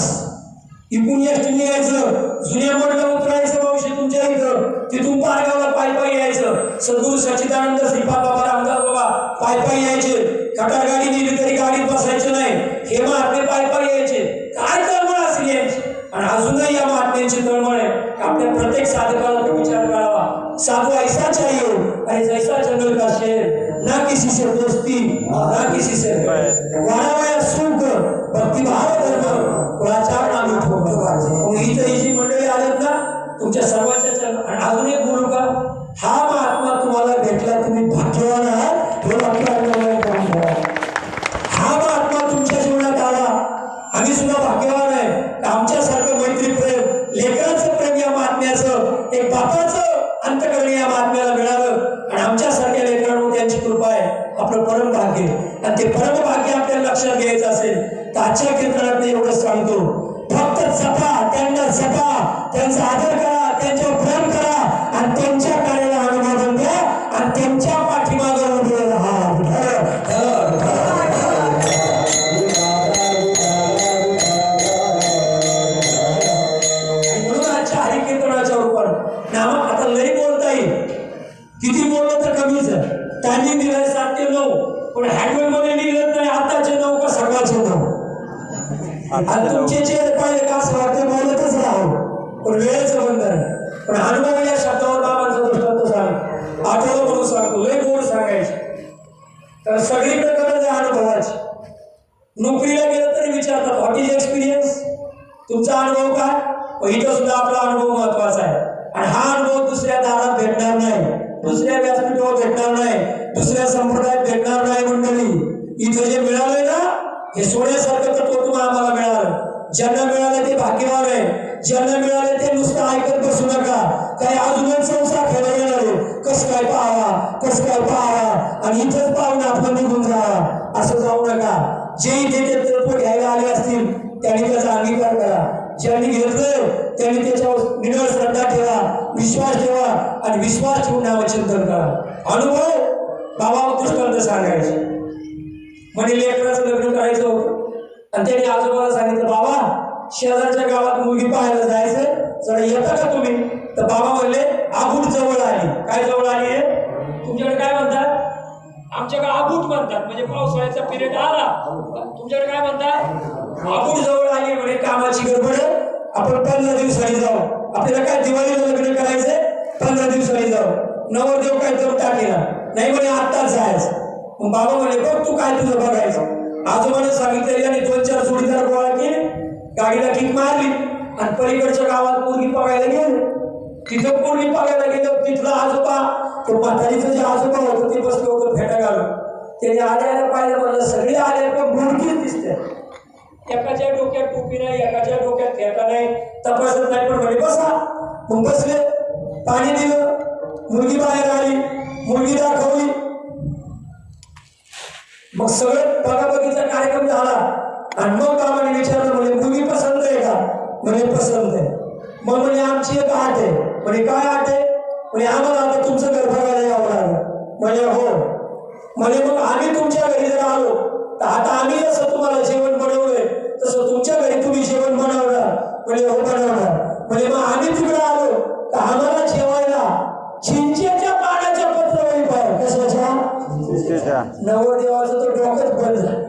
Speaker 2: इकडून एसटीने यायचं, जुन्या मोडला उतरायचं मावशी तुमच्या इथं, तिथून पारगावला पायी यायचं. सद्गुरू सच्चिदानंद श्रीपाद बाबा, रामदास बाबा पायी यायचे. खटार गाडी नेली तरी गाडीत बसायचं नाही, हे महात्मे पायी यायचे. काय तळमळ असेल यांची. आणि अजूनही या महात्म्यांची तळमळ आहे. आपल्या प्रत्येक साधकाला तो विचार करावा, साधू ऐसा चाहिए आणि जैसा जंगल का शेर, ना किसी से दोस्ती ना किसी से वाढावया सुख भक्तिभाव धर्म कुळाच्या नामी ठोक. इथं ही जी मंडळी आलेत ना तुमच्या सर्वांच्या चरण. आणि अजून एक बोलू का, हा महात्मा तुम्हाला भेटला, तुम्ही भाग्यवान आहात. हा महात्मा तुमच्या जीवनात आला, आम्ही सुद्धा भाग्यवान आहे. आमच्यासारखं मैत्री प्रेम, लेकराचं प्रेम या महात्म्याचं, एक बापाचं अंतकरण या महात्म्याला मिळालं. आणि आमच्यासारख्या लेकरांवर त्यांची कृपा आहे, आपलं परम भाग्य. आणि ते परम भाग्य आपल्याला लक्षात घ्यायचं असेल तर आजच्या कीर्तनात एवढंच सांगतो, फक्त जपा, त्यांना जपा, त्यांचा आदर करा, त्यांच्यावर प्रेम करा आणि त्यांच्या कार्याला अनुमोदन द्या आणि त्यांच्या पाठीमागं उभे राहा. म्हणून आजच्या हरिकीर्तनाच्या रूपात नाम आता लई बोलता येईल, किती बोललं तर कमीच आहे. टायमिंग दिलाय 7 ते 9, पण हँडवेल मध्ये निघत नाही आताचे 9 का सकाळचे 9. आणि तुमचे चेहरे पाहिले का असं वाटतं बोलतच राहू, पण वेळेचं बंधन. पण अनुभव या शब्दावर बाबांचा दृष्टांत सांग, आठवलं म्हणून सांगतो, लय गोड सांगायचे. तर सगळीकडे गरज आहे अनुभवाची. नोकरीला गेलं तरी विचारतात व्हॉट इज एक्सपिरियन्स, तुमचा अनुभव काय. इथं सुद्धा आपला अनुभव महत्वाचा आहे. आणि हा अनुभव दुसऱ्या दारात भेटणार नाही, दुसऱ्या व्यासपीठावर भेटणार नाही, दुसऱ्या संप्रदायात भेटणार नाही. मंडळी इथं जे मिळालंय ना हे सोन्यासारखं तत्व तुम्हाला आम्हाला मिळालं. ज्यांना मिळालं ते भाग्यवान आहे, ज्यांना मिळालं ते नुसतं ऐकत बसू नका. काही अजूनच संसार खेळला येणार आहे, कसं काय पाहावा, कसं काय पाहावा आणि इथंच पाहून आपण निघून जावा, असं जाऊ नका. जे इथे ते तत्व घ्यायला आले असतील त्यांनी त्याचा अंगीकार करा. ज्यांनी घेतलं त्यांनी त्याच्यावर निडळ श्रद्धा ठेवा, विश्वास ठेवा आणि विश्वास ठेवून नामचिंतन करा. अनुभव बाबा दृष्टांत सांगायचे. म्हणजे लेकराचं लग्न करायचं होतं आणि त्यांनी आजोबाला सांगितलं, बाबा शेजारच्या गावात मुलगी पाहायला जायचं, जरा येता का तुम्ही. तर बाबा म्हणले आबूट जवळ आली. काय जवळ आली आहे तुमच्याकडे काय म्हणतात, आमच्याकडे आबूट म्हणतात, म्हणजे पावसाळ्याचा पिरियड आला. तुमच्याकडे काय म्हणतात, आबूट जवळ आली. म्हणजे कामाची गडबड, आपण 15 दिवसांनी जाऊ. आपल्याला काय दिवाळीला लग्न करायचंय, 15 दिवसांनी जाऊ. नवरदेव काय तर टाकेला नाही, म्हणे आत्ताच जायचं. मग बाबा म्हणे बघ तू काय तुझं बघायचं. आजोबाने सांगितलं आणि 2-4 जोडीदार गोळा केले, गाडीला किक मारली आणि पलीकडच्या गावात मुलगी बघायला गेले. तिथं मुलगी बघायला गेलं, तिथला आजोबा, तो म्हातारीचं जे आजोबा होतं ते बसलं होतं फेटा घालून. त्याने आल्याला पाहिलं, म्हणलं सगळे आले पण मुलगीच दिसते. एकाच्या डोक्यात टोपी नाही, एकाच्या डोक्यात फेटा नाही, तपासत नाही, पण म्हणे बसा. मग बसले, पाणी दिलं, मुलगी बाहेर आली, मुलगी दाखवली. मग सगळं बघाबघीचा कार्यक्रम झाला आणि मग बाबाने विचारलं, म्हणजे मुलगी पसंत आहे का. म्हणजे पसंत आहे. मग म्हणजे आमची एक आठ आहे. म्हणजे काय आठ आहे, म्हणजे आम्हाला आता तुमचं घर बघायला यावं लागलं.
Speaker 1: म्हणजे हो. म्हणजे मग आम्ही तुमच्या घरी जर आलो तर आता आम्ही जसं तुम्हाला जेवण बनवलंय तसं तुमच्या घरी तुम्ही जेवण बनवणार. म्हणजे हो बनवणार. म्हणजे मग आम्ही तिकडे आलो तर आम्हाला जेवायला चिंचेच्या पाण्याच्या पत्रावळी पाहिजे. कशाच्या? नवरदेवाचं तर डोकंच बंद झालं.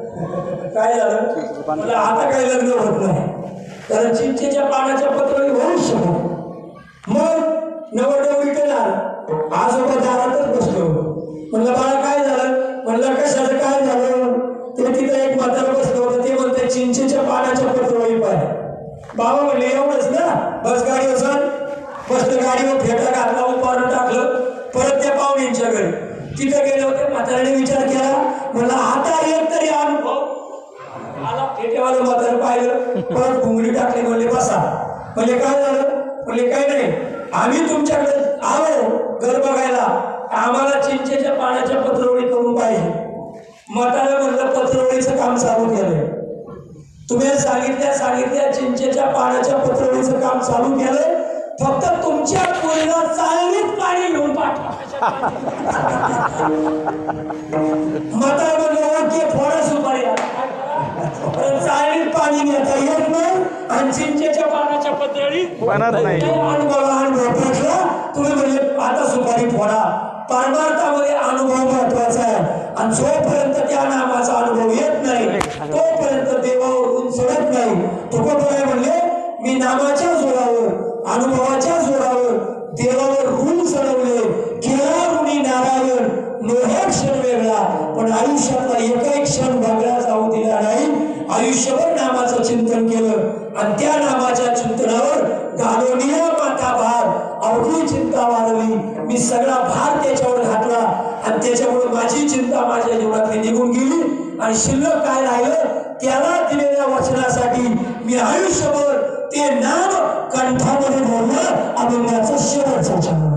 Speaker 1: काय झालं मला आता काही लग्न होत नाही कारण चिंचेच्या पाण्याच्या पत्रावळी होऊच शकत. मग नवरदेव रिटर्न आला. आजोबा दारातच बसलो. म्हणलं बाळा काय झालं. म्हणलं कशाचं काय झालं. ते तिथं एक म्हातारं बसलं होतं. ते म्हणते चिंचेच्या पाण्याच्या पत्रावळी पाहिजे. बाबा म्हणले एवढंच ना बस गाडीवर सर. बसलं गाडीवर फेटा घातला उपारून टाकलं. परत त्या पाहुण्यांच्या घरी तिथं गेले होते. म्हाताऱ्याने विचार केला म्हणलं आता एक तरी अनुभव आला. फेटेवालं म्हातारं पाहिलं. परत घुंगडी टाकली. म्हणले बसा. म्हणजे काय झालं. म्हणजे काय नाही आम्ही तुमच्याकडे आलो घर बघायला आम्हाला चिंचेच्या पाण्याच्या पत्रावळी करून पाहिजे. म्हातारं म्हणलं पत्रावळीचं काम चालू केलंय. तुम्ही सांगितल्या चिंचेच्या पाण्याच्या पत्रावळीचं काम चालू केलंय. फक्त तुमच्या पोरीला चालणीत पाणी घेऊन पाठवा. म्हातारं म्हणलं ओके फोडा सुपारी. चालणीत पाणी नेता येत नाही आणि चिंचेच्या पाण्याच्या पत्रावळी अनुभव पेटला. तुम्ही म्हणजे आता सुपारी फोडा. परमार्थामध्ये अनुभव महत्वाचा आहे आणि जोपर्यंत त्या नामाचा अनुभव येत नाही तोपर्यंत देवावर ऊन चढत नाही. तुकोबराय म्हणले मी नामाच्या जोरावर अनुभवाच्या जोरावर देवावर ऋण चढवले. केला ऋणी नारायण नोहे क्षण वेगळा पण आयुष्यातला एकही क्षण वेगळा जाऊ दिला नाही. आयुष्यभर नामाचं चिंतन केलं आणि त्या नामाच्या चिंतनावर गालोनिया माता भार अवघी चिंता वाढवली. मी सगळा भार त्याच्यावर घातला आणि त्याच्यामुळे माझी चिंता माझ्या जीवनातली निघून गेली आणि शिल्लक काय राहिलं त्याला दिलेल्या वचनासाठी मी आयुष्यभर ते नाम कंठामध्ये भरलं. अभंगाचं शेवटचं छंद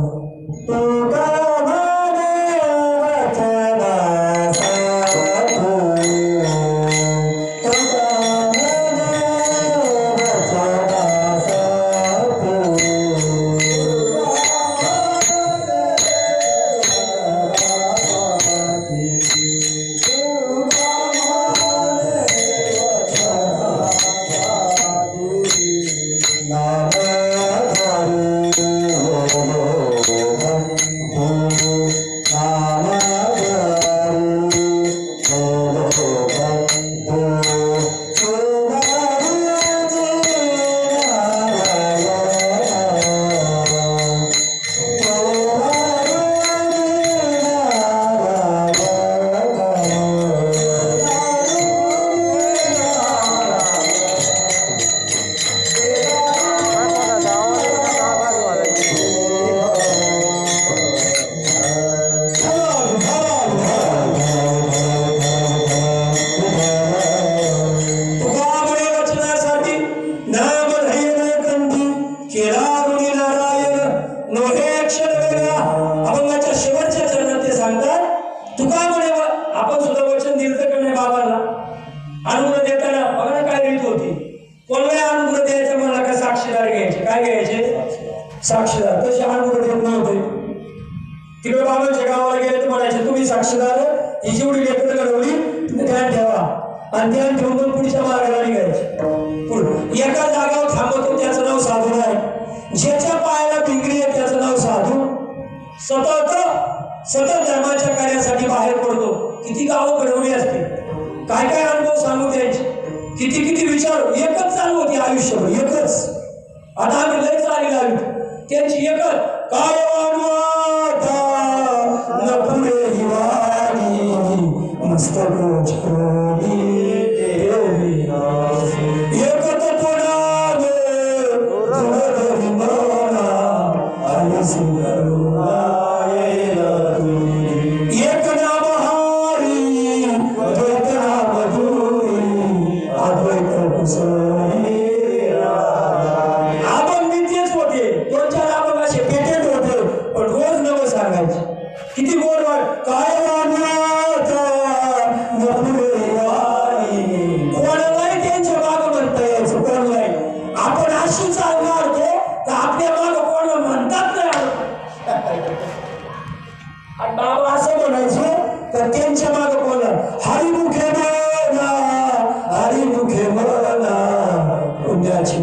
Speaker 1: साक्षीदार तसे अनुभव देत नव्हते. तिकडे बाबांच्या गावाला गेले तर म्हणायचे तुम्ही साक्षीदार ही जेवढी लेकरं घडवली ध्यान ठेवा आणि ध्यान ठेवून पण पुढच्या मार्गाला निघायचे. एका जागावर थांबवतो त्याचं नाव साधू आहे. ज्याच्या पायाला भिंगरी आहे त्याचं नाव साधू. सतत धर्माच्या कार्यासाठी बाहेर पडतो. किती गावं घडवली असते काय काय अनुभव सांगू द्यायचे. किती विचार एकच चालू होती आयुष्यभर एकच. आता आम्ही लय चाली लागली त्यांची एकच काय पुढे हिवानी मस्तक किती गोड वाट काय म्हणायचं तर त्यांच्या मागे बोला हरिमुखे म्हणा हरिमुखे म्हणा पुण्याची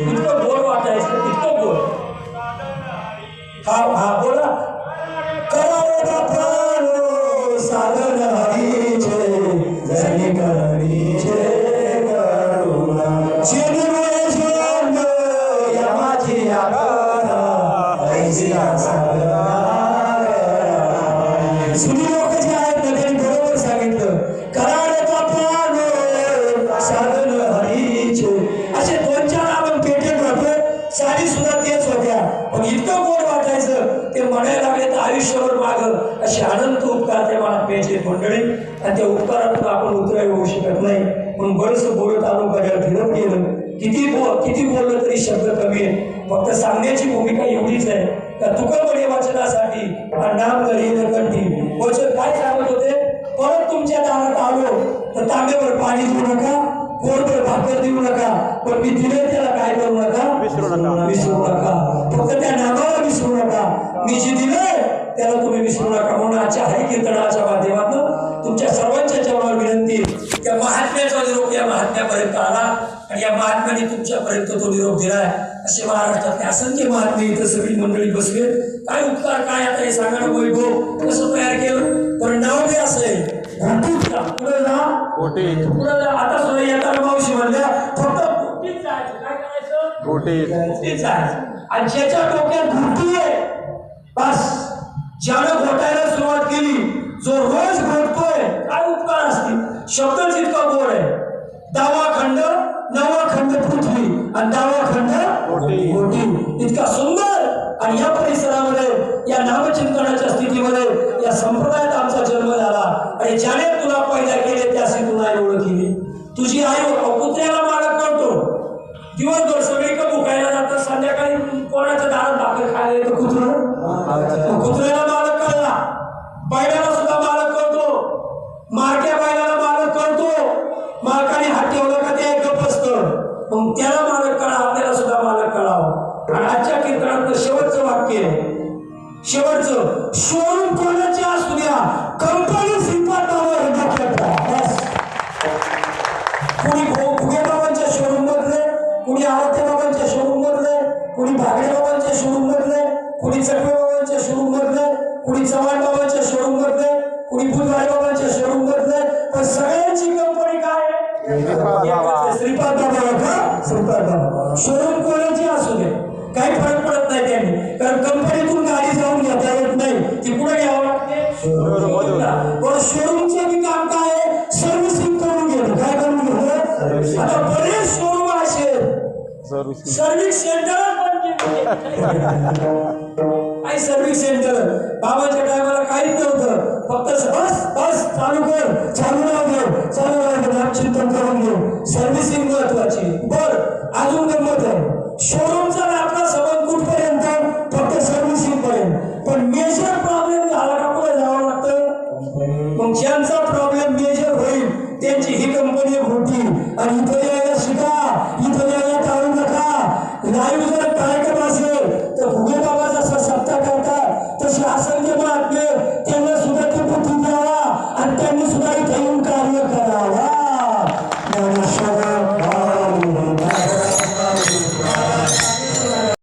Speaker 2: इतकं गोड वाटायचं इतकं गोड. हा बोला.
Speaker 1: करावे बापानो साधन हरीचे जनी करीचे करुणा चिरमुळे जीवन या माझी आकारा ऐसिया सागरा. सुनी लोक जे आहेत ना त्यांनी बरोबर सांगितलं करावे बापानो साधन हरीचे. असे 2-4 आपण पेटेत राहतो साडी सुद्धा तेच होत्या पण इतकं गोड वाटायचं ते म्हणायला लागले तर आयुष्यभर माग असे अनंत उपकार त्या महात्म्याचे मंडळी आणि त्या उपकारातून आपण उतराई होऊ शकत नाही म्हणून बरंच बोलत आलो करायला फिरत गेलं. किती बोललं तरी शब्द कमी आहे. फक्त सांगण्याची भूमिका एवढीच आहे का तुकबडे वाचनासाठी नाम करीन कंठी वचन काय सांगत होते. परत तुमच्या दारात आलो तर तांब्यावर पाणी देऊ नका कोरभर भाकर देऊ नका पण मी दिले त्याला काय करू नका विसरू नका. फक्त त्या नामाला विसरू नका. मी जे दिलंय त्याला तुम्ही विसरू नका. म्हणून आजच्या हरिकीर्तनाच्या माध्यमातून तुमच्या सर्वांच्या चरणावर विनंती त्या महात्म्याचा निरोप या महात्म्यापर्यंत आला आणि या महात्म्याने तुमच्यापर्यंत तो निरोप दिलाय. असे महाराष्ट्रातले असंख्य महात्मे इथं सगळी मंडळी बसले. काय उपकार काय आता हे सांगा ना वैभव कसं तयार केलं पण नाव बी असं आहे पुढे जा पुढे जा. आता सुद्धा येताना मावशी म्हणल्या फक्त घुटीत जायचं. काय करायचं घुटीत जायचं आणि ज्याच्या डोक्यात घुटी आहे बस ज्यानं घोटायला सुरुवात केली जो रोज घोटतोय काय उपकार असतील. शब्दच इतका गोड आहे. 10वा खंड 9वा खंड पृथ्वी आणि 10वा खंड घोटी. इतका सुंदर आणि या परिसरामध्ये या नामचिंतनाच्या स्थितीमध्ये या संप्रदायात आमचा जन्म झाला आणि ज्याने तुला पैदा केले त्याशी तुला आई ओळखली. तुझी आई कुत्र्याला मालक करतो दिवसभर सगळीकडे भुकायला जातात संध्याकाळी कोणाच्या दारात भाकर खायला येतं कुत्र्याला मालक कळला. बैलाला सुद्धा मालक करतो मारक्या बैलाला मालक करतो. मालकाने हात ठेवला का ते गप्प असतं मग त्याला मालक कळा आपल्याला सुद्धा मालक कळावं. आणि आजच्या कीर्तनातलं शेवटचं वाक्य शेवटचं शोरूम कोणाचे असू द्या कंपनी श्रीपादावर बस. कुणी भुगे बाबांच्या शोरूम मधले कुणी आरते बाबांच्या शोरूम मधले कुणी भागडे बाबांच्या शोरूम मधले कुणी चटवे बाबांच्या शोरूम मधले कुणी चव्हाण बाबांच्या शोरूम मधले कुणी बुधवारी बाबांच्या शोरूम मधले पण सगळ्यांची कंपनी काय आहे श्रीपाद बाबा का श्रीपाद बाबा. शोरूम कोणाची असू दे काही फरक पडत नाही त्यांनी कारण कंपनीतून गाडी जाऊन घेता येत नाही ती कुठे घ्यावं लागते पण शोरूमचं बी काम काय आहे सर्व्हिसिंग करून घेणं. काय करून घेणं. आता बरेच शोरूम असे सर्व्हिस सेंटर काही सर्व्हिस सेंटर बाबाच्या टायमाला काहीच नव्हतं फक्त बस बस चालू कर चालू राहू नामचिंतन करून घेऊ सर्व्हिसिंग महत्वाची. बर अजून गंमत आहे शोरूमचा आपला संबंध कुठपर्यंत फक्त सर्व्हिसिंग पर्यंत पण मेजर प्रॉब्लेम झाला का पुढे जावं लागतं. मग ज्यांचा प्रॉब्लेम मेजर होईल त्यांची ही कंपनी मोठी आणि इथं यायला शिका इथं यायला टाळू नका. लाईव्ह जर कार्यक्रम असेल तर भुगे बाबा जसा सत्ता करतात तशी असंख्य